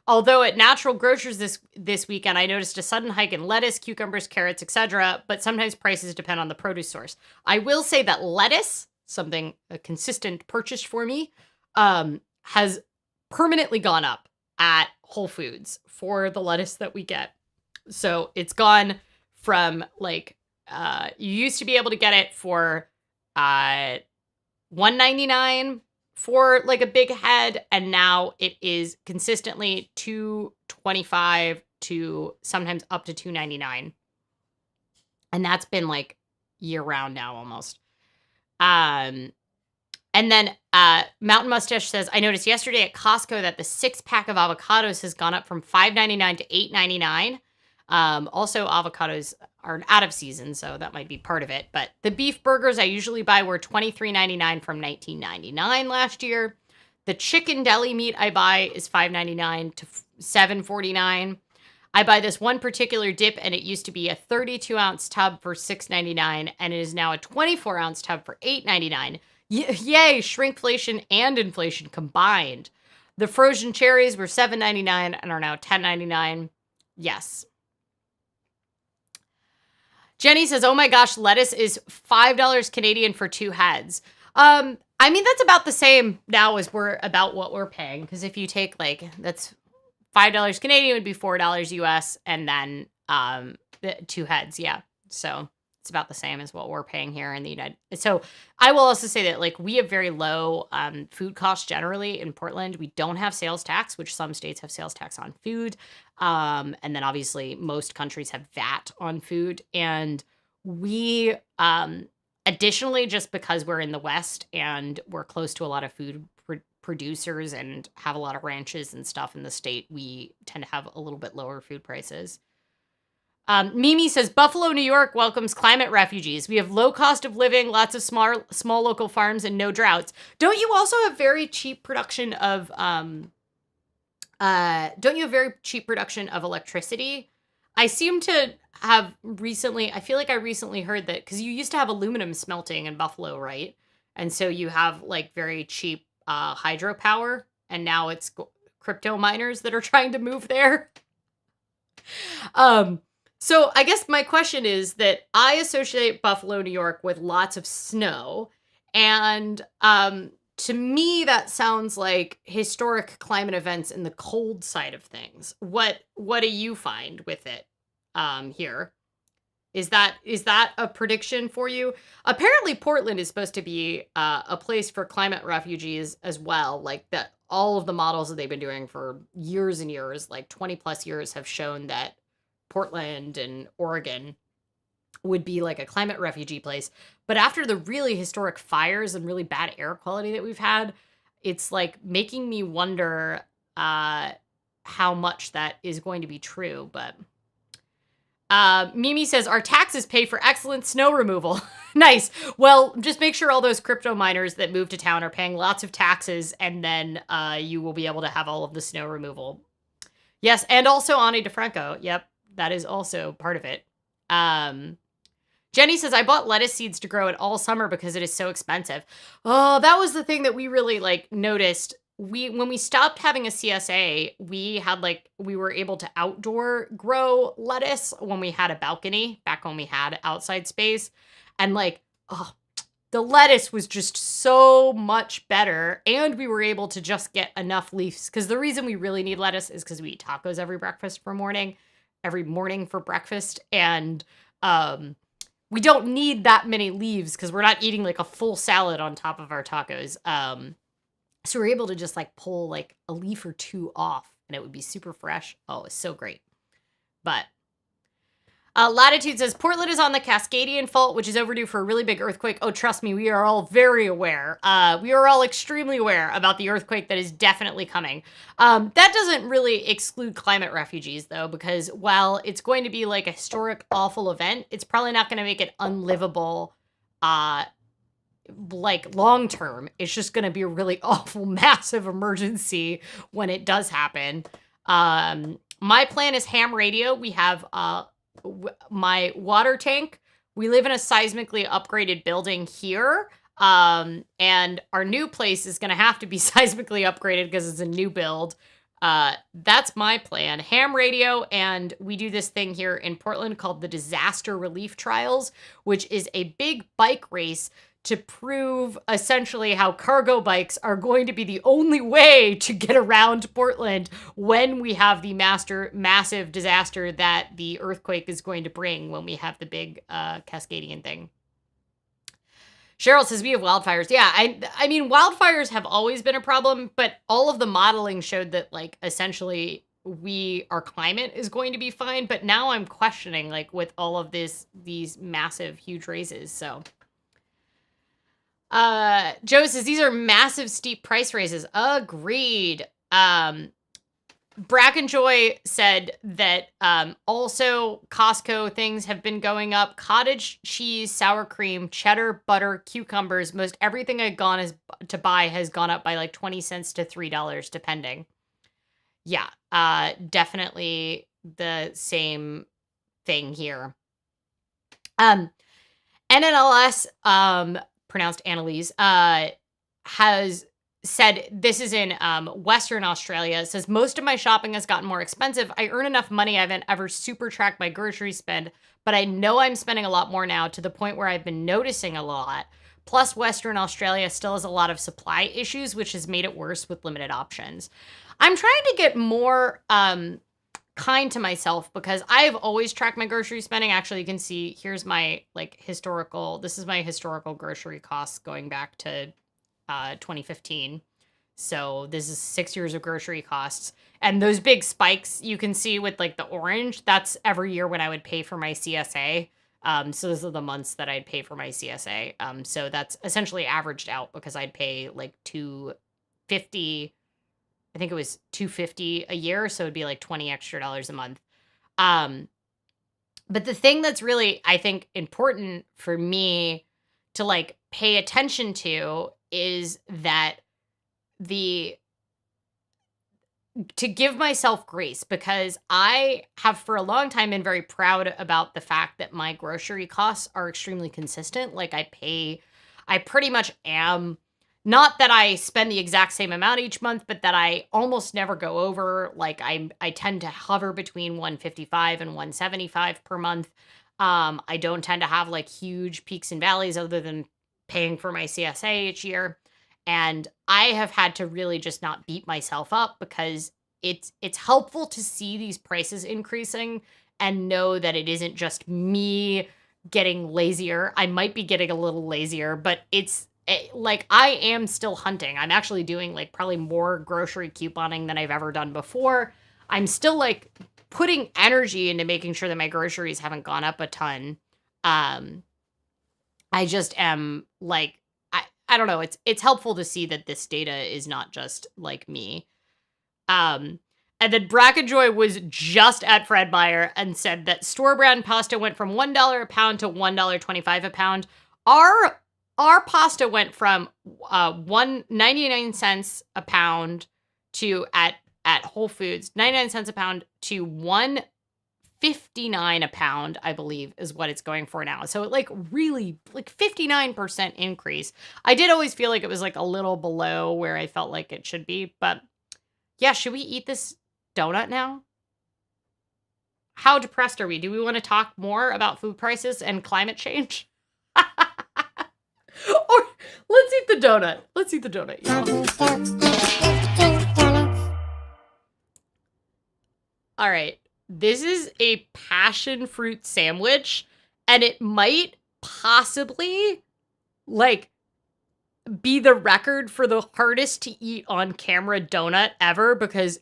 Although at Natural Grocers this weekend, I noticed a sudden hike in lettuce, cucumbers, carrots, etc., but sometimes prices depend on the produce source. I will say that lettuce, a consistent purchase for me, has permanently gone up at Whole Foods for the lettuce that we get. So it's gone from like you used to be able to get it for $1.99 for like a big head, and now it is consistently $2.25 to sometimes up to $2.99. And that's been like year round now almost. And then Mountain Mustache says, I noticed yesterday at Costco that the 6-pack of avocados has gone up from $5.99 to $8.99. Also, avocados are out of season, so that might be part of it. But the beef burgers I usually buy were $23.99 from $19.99 last year. The chicken deli meat I buy is $5.99 to $7.49. I buy this one particular dip, and it used to be a 32-ounce tub for $6.99, and it is now a 24-ounce tub for $8.99. Yay, shrinkflation and inflation combined. The frozen cherries were $7.99 and are now $10.99. Yes. Jenny says, oh my gosh, lettuce is $5 Canadian for 2 heads. I mean, that's about the same now as about what we're paying. Because if you take that's $5 Canadian would be $4 US, and then the 2 heads. Yeah. So it's about the same as what we're paying here in the United. So I will also say that we have very low food costs generally in Portland. We don't have sales tax, which some states have sales tax on food. And then obviously most countries have VAT on food. And we, additionally, just because we're in the West and we're close to a lot of food producers and have a lot of ranches and stuff in the state, we tend to have a little bit lower food prices. Mimi says, Buffalo, New York welcomes climate refugees. We have low cost of living, lots of small local farms, and no droughts. Don't you also have very cheap production of electricity? I seem to have recently, I feel like I recently heard that, because you used to have aluminum smelting in Buffalo, right? And so you have very cheap hydropower, and now it's crypto miners that are trying to move there. So I guess my question is that I associate Buffalo, New York with lots of snow. And to me, that sounds like historic climate events in the cold side of things. What do you find with it here? Is that a prediction for you? Apparently, Portland is supposed to be a place for climate refugees as well. That all of the models that they've been doing for years and years, 20 plus years, have shown that Portland and Oregon would be a climate refugee place. But after the really historic fires and really bad air quality that we've had, it's making me wonder how much that is going to be true. But Mimi says, our taxes pay for excellent snow removal. Nice. Well, just make sure all those crypto miners that move to town are paying lots of taxes, and then you will be able to have all of the snow removal. Yes, and also Ani DeFranco. Yep. That is also part of it. Jenny says, I bought lettuce seeds to grow it all summer because it is so expensive. Oh, that was the thing that we really noticed. When we stopped having a CSA, we had we were able to outdoor grow lettuce when we had a balcony, back when we had outside space. And the lettuce was just so much better. And we were able to just get enough leaves. Because the reason we really need lettuce is because we eat tacos every morning for breakfast, and we don't need that many leaves because we're not eating a full salad on top of our tacos. So we're able to just pull a leaf or 2 off, and it would be super fresh. Oh, it's so great. But Latitude says, Portland is on the Cascadian Fault, which is overdue for a really big earthquake. Oh, trust me, we are all very aware. We are all extremely aware about the earthquake that is definitely coming. That doesn't really exclude climate refugees, though, because while it's going to be a historic, awful event, it's probably not going to make it unlivable, long term. It's just going to be a really awful, massive emergency when it does happen. My plan is ham radio. We have my water tank. We live in a seismically upgraded building here. And our new place is going to have to be seismically upgraded because it's a new build. That's my plan. Ham radio, and we do this thing here in Portland called the Disaster Relief Trials, which is a big bike race to prove essentially how cargo bikes are going to be the only way to get around Portland when we have the massive disaster that the earthquake is going to bring when we have the big Cascadian thing. Cheryl says we have wildfires. Yeah, I mean, wildfires have always been a problem, but all of the modeling showed that, like, essentially our climate is going to be fine. But now I'm questioning, like, with all of these massive, huge raises. So, Joe says these are massive, steep price raises. Agreed. Brackenjoy said that also Costco things have been going up. Cottage cheese, sour cream, cheddar, butter, cucumbers, most everything I've gone to buy has gone up by like 20 cents to $3 depending. Yeah, definitely the same thing here. NNLS, pronounced Annalise, has said, this is in Western Australia, says, most of my shopping has gotten more expensive. I earn enough money I haven't ever super tracked my grocery spend, but I know I'm spending a lot more now to the point where I've been noticing a lot. Plus, Western Australia still has a lot of supply issues, which has made it worse with limited options. I'm trying to get more kind to myself because I've always tracked my grocery spending. Actually, you can see here's my this is my historical grocery costs going back to 2015. So this is 6 years of grocery costs. And those big spikes you can see with like the orange, that's every year when I would pay for my CSA. So those are the months that I'd pay for my CSA. So that's essentially averaged out because I'd pay like $250. I think it was $250 a year, so it'd be like $20 extra a month. But the thing that's really, I think, important for me to like pay attention to is that to give myself grace, because I have for a long time been very proud about the fact that my grocery costs are extremely consistent. Like I pretty much am. Not that I spend the exact same amount each month, but that I almost never go over. Like I tend to hover between 155 and 175 per month. I don't tend to have like huge peaks and valleys other than paying for my CSA each year. And I have had to really just not beat myself up because it's helpful to see these prices increasing and know that it isn't just me getting lazier. I might be getting a little lazier, but like I am still hunting. I'm actually doing like probably more grocery couponing than I've ever done before. I'm still like putting energy into making sure that my groceries haven't gone up a ton. I just am like, I don't know. It's helpful to see that this data is not just like me. And then Brackenjoy was just at Fred Meyer and said that store brand pasta went from $1 a pound to $1.25 a pound. Our pasta went from 99 cents a pound to at Whole Foods 99 cents a pound to 1.59 a pound, I believe, is what it's going for now. So like really like 59% increase. I did always feel like it was like a little below where I felt like it should be, but yeah, should we eat this donut now? How depressed are we? Do we want to talk more about food prices and climate change? Or let's eat the donut. Let's eat the donut, y'all. All right. This is a passion fruit sandwich, and it might possibly like be the record for the hardest to eat on camera donut ever, because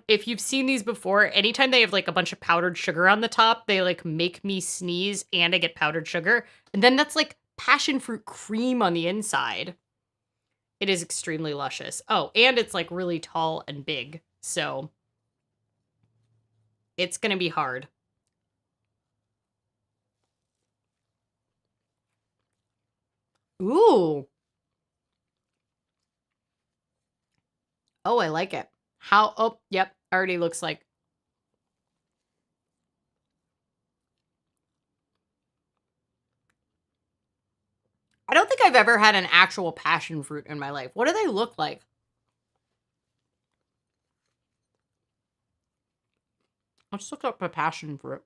if you've seen these before, anytime they have like a bunch of powdered sugar on the top, they like make me sneeze and I get powdered sugar. And then that's like passion fruit cream on the inside. It is extremely luscious. Oh, and it's like really tall and big. So it's going to be hard. Ooh. Oh, I like it. Oh, yep. Already looks like. I don't think I've ever had an actual passion fruit in my life. What do they look like? Let's look up a passion fruit.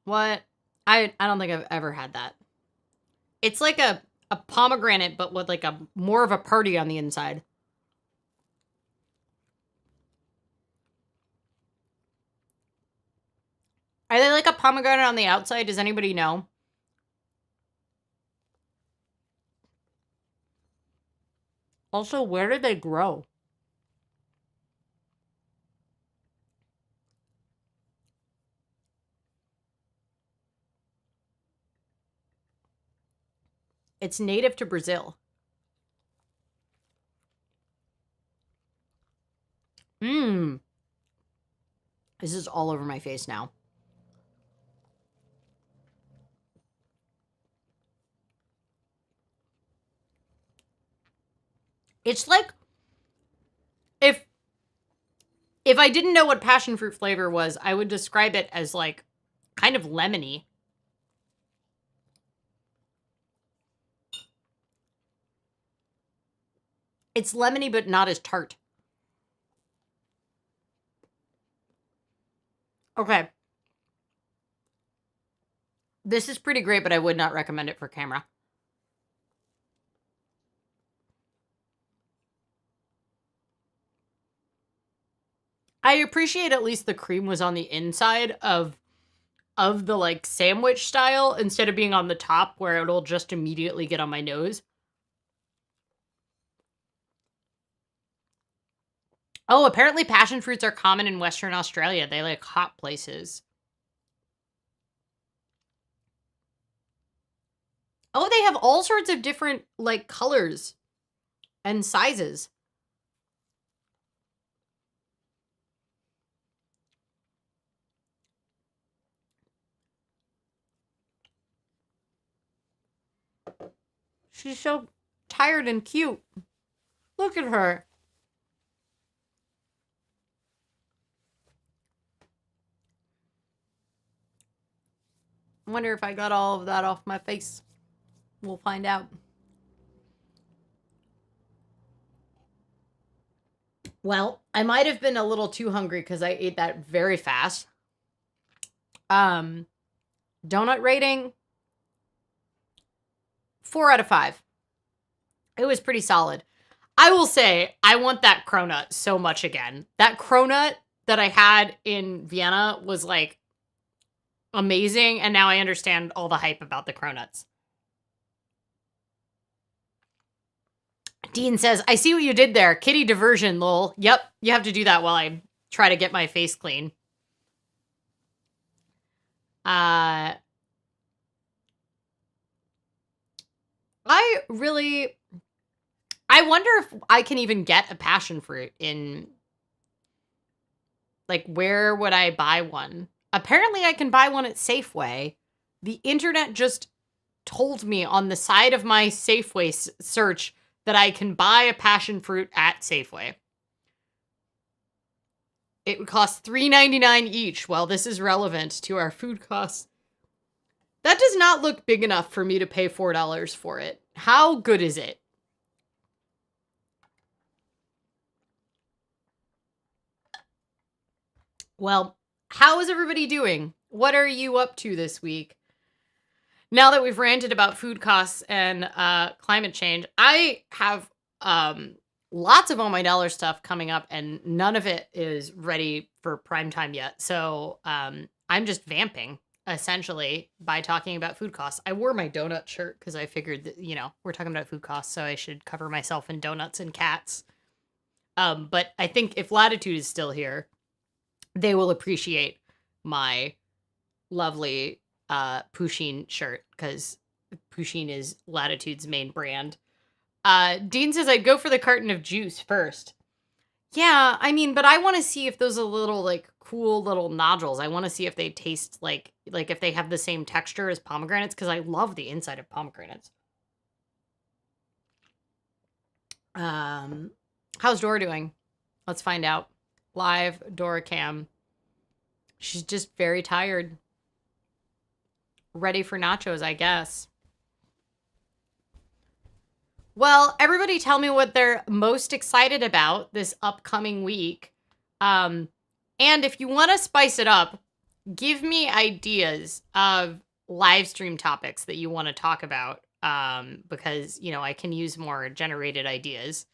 What? I don't think I've ever had that. It's like a pomegranate, but with like a more of a party on the inside. Are they like a pomegranate on the outside? Does anybody know? Also, where did they grow? It's native to Brazil. Mmm. This is all over my face now. It's like if I didn't know what passion fruit flavor was, I would describe it as like kind of lemony. It's lemony, but not as tart. Okay. This is pretty great, but I would not recommend it for camera. I appreciate at least the cream was on the inside of the like sandwich style instead of being on the top where it'll just immediately get on my nose. Oh, apparently passion fruits are common in Western Australia. They like hot places. Oh, they have all sorts of different like colors and sizes. She's so tired and cute. Look at her. I wonder if I got all of that off my face. We'll find out. Well, I might have been a little too hungry because I ate that very fast. Donut rating 4 out of 5. It was pretty solid. I will say, I want that cronut so much again. That cronut that I had in Vienna was like amazing, and now I understand all the hype about the cronuts. Dean says, I see what you did there. Kitty diversion, lol. Yep, you have to do that while I try to get my face clean. I wonder if I can even get a passion fruit in, like, where would I buy one? Apparently I can buy one at Safeway. The internet just told me on the side of my Safeway search that I can buy a passion fruit at Safeway. It would cost $3.99 each. Well, this is relevant to our food costs. That does not look big enough for me to pay $4 for it. How good is it? Well, how is everybody doing? What are you up to this week? Now that we've ranted about food costs and climate change, I have lots of Oh My Dollar stuff coming up, and none of it is ready for prime time yet. So I'm just vamping, essentially, by talking about food costs. I wore my donut shirt because I figured that, we're talking about food costs, so I should cover myself in donuts and cats. But I think if Latitude is still here, they will appreciate my lovely Pusheen shirt, because Pusheen is Latitude's main brand. Dean says I'd go for the carton of juice first. Yeah, I mean, but I want to see if those are little, like, cool little nodules. I want to see if they taste like if they have the same texture as pomegranates, because I love the inside of pomegranates. How's Dora doing? Let's find out. Live Dora Cam. She's just very tired. Ready for nachos, I guess. Well, everybody tell me what they're most excited about this upcoming week. And if you want to spice it up, give me ideas of live stream topics that you want to talk about, because, I can use more generated ideas.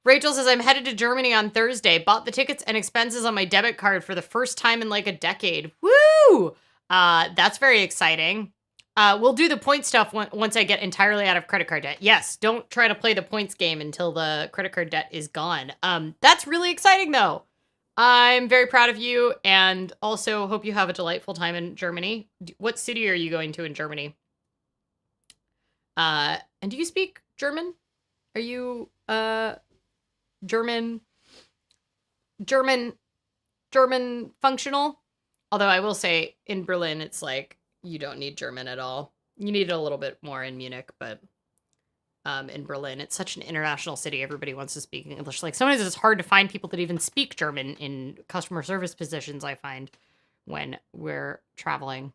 Rachel says, I'm headed to Germany on Thursday. Bought the tickets and expenses on my debit card for the first time in like a decade. Woo! That's very exciting. We'll do the point stuff once I get entirely out of credit card debt. Yes, don't try to play the points game until the credit card debt is gone. That's really exciting, though. I'm very proud of you, and also hope you have a delightful time in Germany. What city are you going to in Germany? And do you speak German? Are you German functional? Although I will say in Berlin, it's like you don't need German at all. You need it a little bit more in Munich, but in Berlin, it's such an international city. Everybody wants to speak English. Like sometimes it's hard to find people that even speak German in customer service positions, I find, when we're traveling.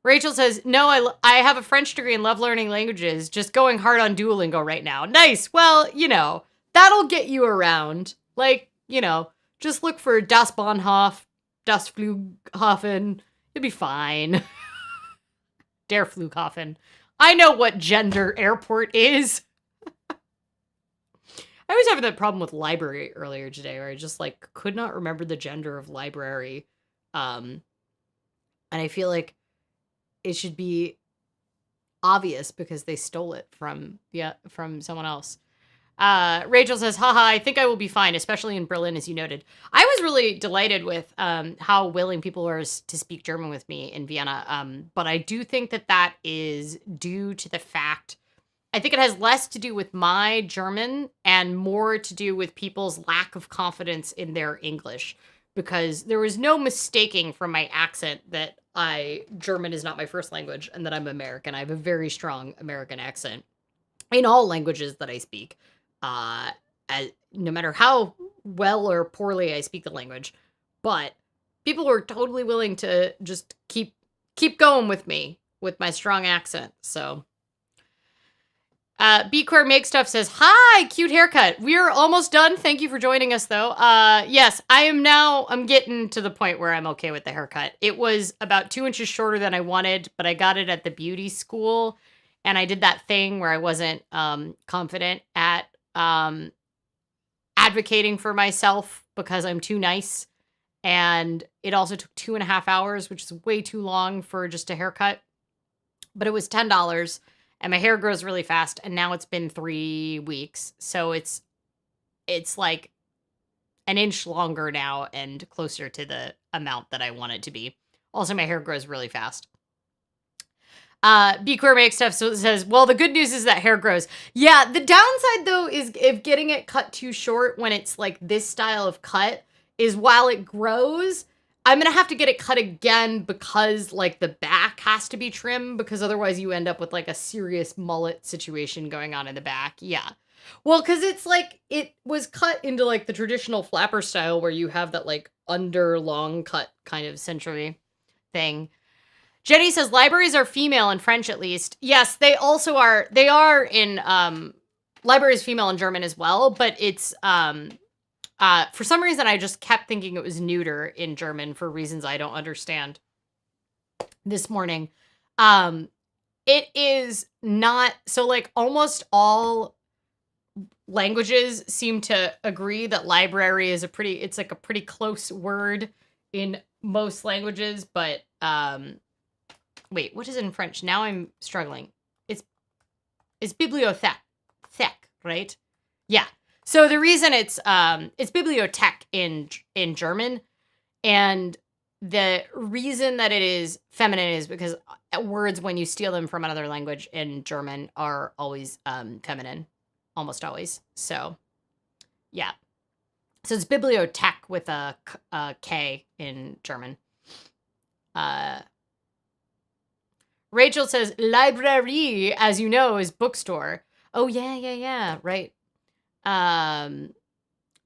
Rachel says, no, I have a French degree and love learning languages. Just going hard on Duolingo right now. Nice. Well, that'll get you around. Like, just look for Das Bahnhof, Das Flughafen. You'll be fine. Der Flughafen. I know what gender airport is. I was having that problem with library earlier today where I just could not remember the gender of library. And I feel like it should be obvious because they stole it from someone else. Rachel says, haha, I think I will be fine, especially in Berlin, as you noted. I was really delighted with how willing people were to speak German with me in Vienna. But I do think that is due to the fact, I think it has less to do with my German and more to do with people's lack of confidence in their English, because there was no mistaking from my accent that German is not my first language and that I'm American. I have a very strong American accent in all languages that I speak. No matter how well or poorly I speak the language, but people were totally willing to just keep going with me with my strong accent. So, B-Core Make Stuff says, hi, cute haircut. We're almost done. Thank you for joining us though. Yes, I'm getting to the point where I'm okay with the haircut. It was about 2 inches shorter than I wanted, but I got it at the beauty school. And I did that thing where I wasn't, confident at, advocating for myself because I'm too nice. And it also took 2.5 hours, which is way too long for just a haircut. But it was $10 and my hair grows really fast. And now it's been 3 weeks. So it's like an inch longer now and closer to the amount that I want it to be. Also, my hair grows really fast. B-Core Make Stuff says, well, the good news is that hair grows. Yeah, the downside, though, is if getting it cut too short when it's like this style of cut is while it grows, I'm going to have to get it cut again because like the back has to be trimmed because otherwise you end up with like a serious mullet situation going on in the back. Yeah. Well, because it's like it was cut into like the traditional flapper style where you have that like under long cut kind of century thing. Jenny says libraries are female in French, at least. Yes, they also are. They are in libraries female in German as well, but it's for some reason I just kept thinking it was neuter in German for reasons I don't understand. This morning, it is not. So like almost all languages seem to agree that library is it's like a pretty close word in most languages, but wait, what is it in French? Now I'm struggling. It's bibliothèque, right? Yeah. So the reason it's bibliothèque in German, and the reason that it is feminine is because words, when you steal them from another language in German, are always feminine, almost always. So, yeah. So it's bibliothèque with a K in German. Rachel says, librairie, as you know, is bookstore. Oh, yeah, right. And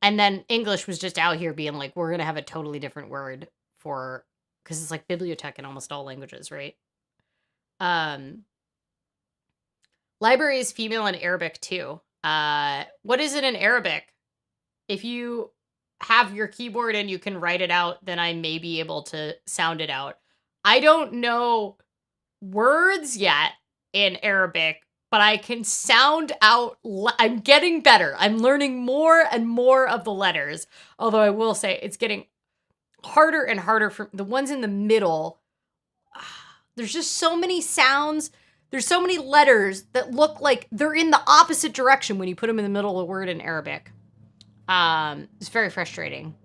then English was just out here being like, we're going to have a totally different word for, because it's like bibliothèque in almost all languages, right? Library is female in Arabic, too. What is it in Arabic? If you have your keyboard and you can write it out, then I may be able to sound it out. I don't know words yet in Arabic, but I can sound out. I'm getting better. I'm learning more and more of the letters. Although I will say it's getting harder and harder for the ones in the middle. There's just so many sounds. There's so many letters that look like they're in the opposite direction when you put them in the middle of a word in Arabic. It's very frustrating.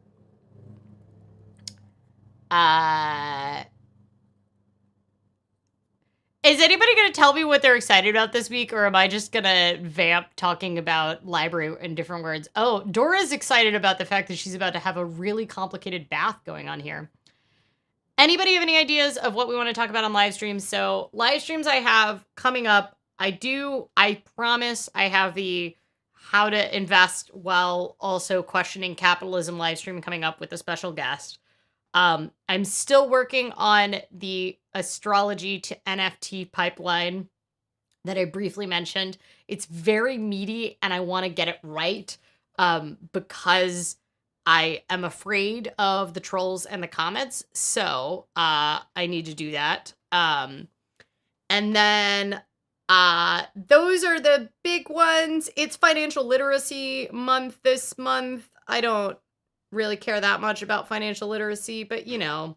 Is anybody going to tell me what they're excited about this week, or am I just going to vamp talking about library in different words? Oh, Dora's excited about the fact that she's about to have a really complicated bath going on here. Anybody have any ideas of what we want to talk about on live streams? So live streams I have coming up. I promise I have the how to invest while also questioning capitalism live stream coming up with a special guest. I'm still working on the astrology to NFT pipeline that I briefly mentioned. It's very meaty and I want to get it right because I am afraid of the trolls and the comments. So I need to do that. And then those are the big ones. It's financial literacy month this month. I don't really care that much about financial literacy, but you know,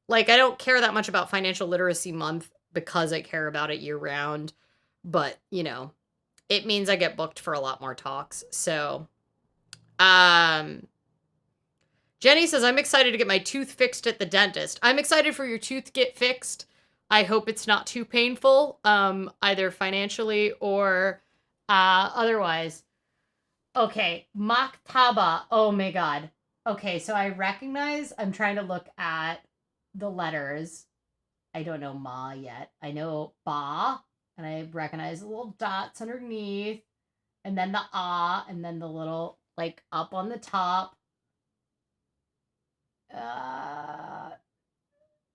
like I don't care that much about financial literacy month because I care about it year round, but you know, it means I get booked for a lot more talks. So, Jenny says, I'm excited to get my tooth fixed at the dentist. I'm excited for your tooth to get fixed. I hope it's not too painful, either financially or otherwise. Okay, maktaba. Oh my God. Okay, so I recognize, I'm trying to look at the letters. I don't know ma yet. I know ba, and I recognize the little dots underneath, and then the ah, and then the little, like, up on the top.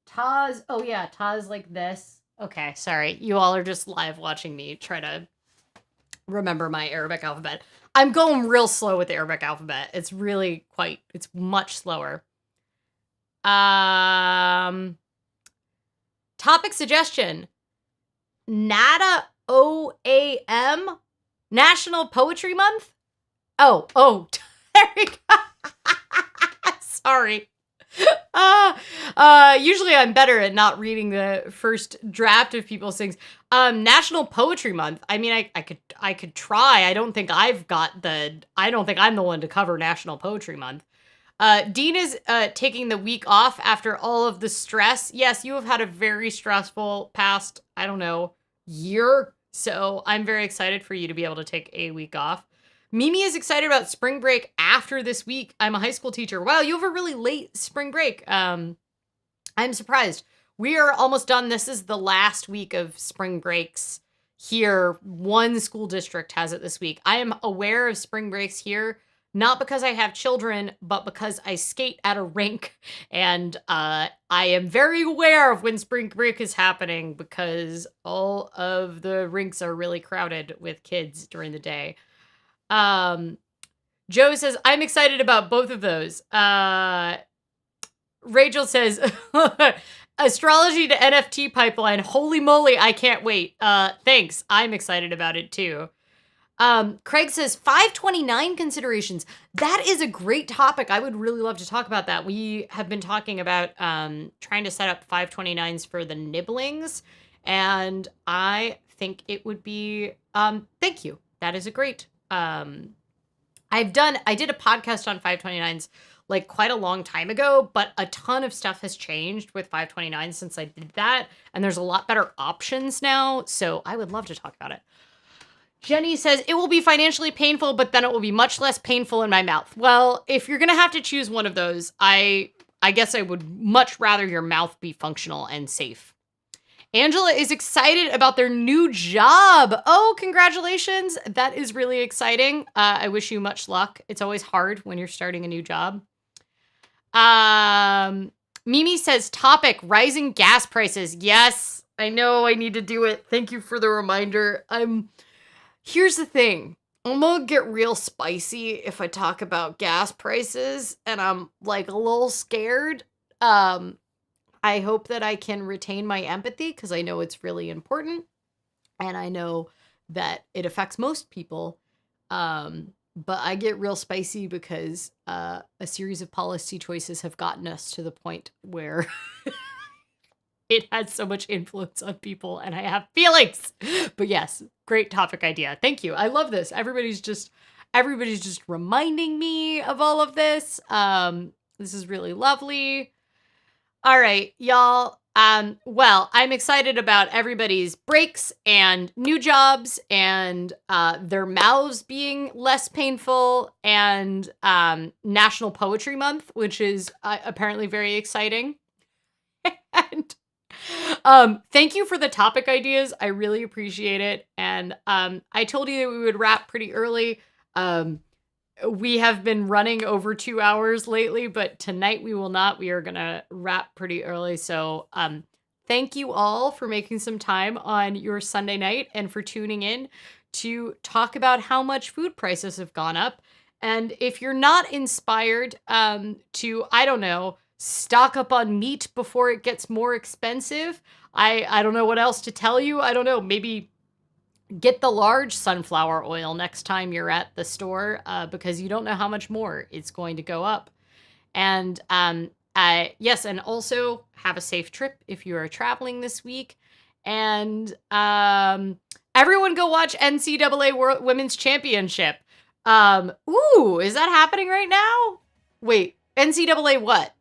Ta's, oh yeah, Ta's like this. Okay, sorry. You all are just live watching me try to remember my Arabic alphabet. I'm going real slow with the Arabic alphabet. It's really it's much slower. Topic suggestion. Nada OAM National Poetry Month? Oh, there we go. Sorry. Usually I'm better at not reading the first draft of people's things. National Poetry Month. I mean, I could try. I don't think I'm the one to cover National Poetry Month. Dean is taking the week off after all of the stress. Yes, you have had a very stressful past, I don't know, year. So I'm very excited for you to be able to take a week off. Mimi is excited about spring break after this week. I'm a high school teacher. Wow, you have a really late spring break. I'm surprised. We are almost done. This is the last week of spring breaks here. One school district has it this week. I am aware of spring breaks here, not because I have children, but because I skate at a rink. And I am very aware of when spring break is happening because all of the rinks are really crowded with kids during the day. Joe says, I'm excited about both of those. Rachel says, astrology to NFT pipeline. Holy moly, I can't wait. Thanks. I'm excited about it too. Craig says 529 considerations. That is a great topic. I would really love to talk about that. We have been talking about trying to set up 529s for the nibblings, and I think it would be thank you. That is a great I did a podcast on 529s like quite a long time ago, but a ton of stuff has changed with 529 since I did that, and there's a lot better options now, so I would love to talk about it. Jenny says, it will be financially painful, but then it will be much less painful in my mouth. Well, if you're going to have to choose one of those, I guess I would much rather your mouth be functional and safe. Angela is excited about their new job. Oh, congratulations. That is really exciting. I wish you much luck. It's always hard when you're starting a new job. Mimi says, topic, rising gas prices. Yes, I know I need to do it. Thank you for the reminder. Here's the thing. I'm gonna get real spicy if I talk about gas prices, and I'm like a little scared. Um, I hope that I can retain my empathy because I know it's really important, and I know that it affects most people. But I get real spicy because a series of policy choices have gotten us to the point where it has so much influence on people, and I have feelings. But yes, great topic idea. Thank you. I love this. Everybody's just reminding me of all of this. This is really lovely. All right, y'all. Well, I'm excited about everybody's breaks and new jobs and their mouths being less painful and National Poetry Month, which is apparently very exciting. And thank you for the topic ideas. I really appreciate it. And I told you that we would wrap pretty early. We have been running over 2 hours lately, but tonight we will not. We are going to wrap pretty early. So thank you all for making some time on your Sunday night and for tuning in to talk about how much food prices have gone up. And if you're not inspired to, I don't know, stock up on meat before it gets more expensive, I don't know what else to tell you. I don't know, maybe get the large sunflower oil next time you're at the store because you don't know how much more it's going to go up. And yes, and also have a safe trip if you are traveling this week. And everyone go watch NCAA Women's Championship. Ooh, is that happening right now? Wait, NCAA what?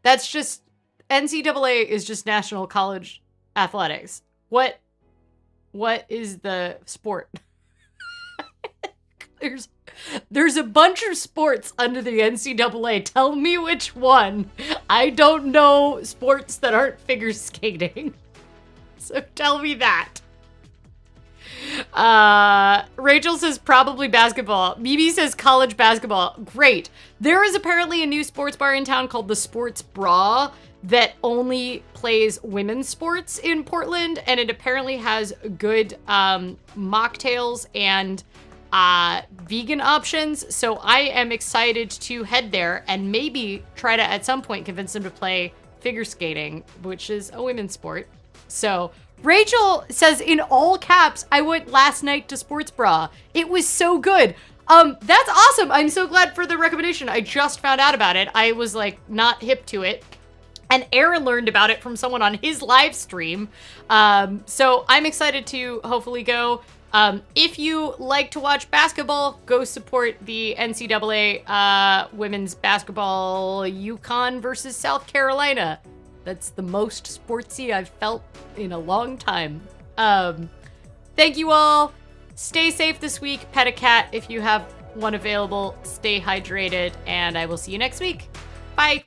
That's just, NCAA is just National College Athletics. What is the sport? There's a bunch of sports under the NCAA. Tell me which one. I don't know sports that aren't figure skating. So tell me that. Rachel says probably basketball. Mimi says college basketball. Great. There is apparently a new sports bar in town called the Sports Bra that only plays women's sports in Portland, and it apparently has good mocktails and vegan options. So I am excited to head there and maybe try to at some point convince them to play figure skating, which is a women's sport. So Rachel says in all caps, I went last night to Sports Bra. It was so good. That's awesome. I'm so glad for the recommendation. I just found out about it. I was like not hip to it. And Aaron learned about it from someone on his live stream. So I'm excited to hopefully go. If you like to watch basketball, go support the NCAA women's basketball UConn versus South Carolina. That's the most sportsy I've felt in a long time. Thank you all. Stay safe this week. Pet a cat if you have one available. Stay hydrated, and I will see you next week. Bye.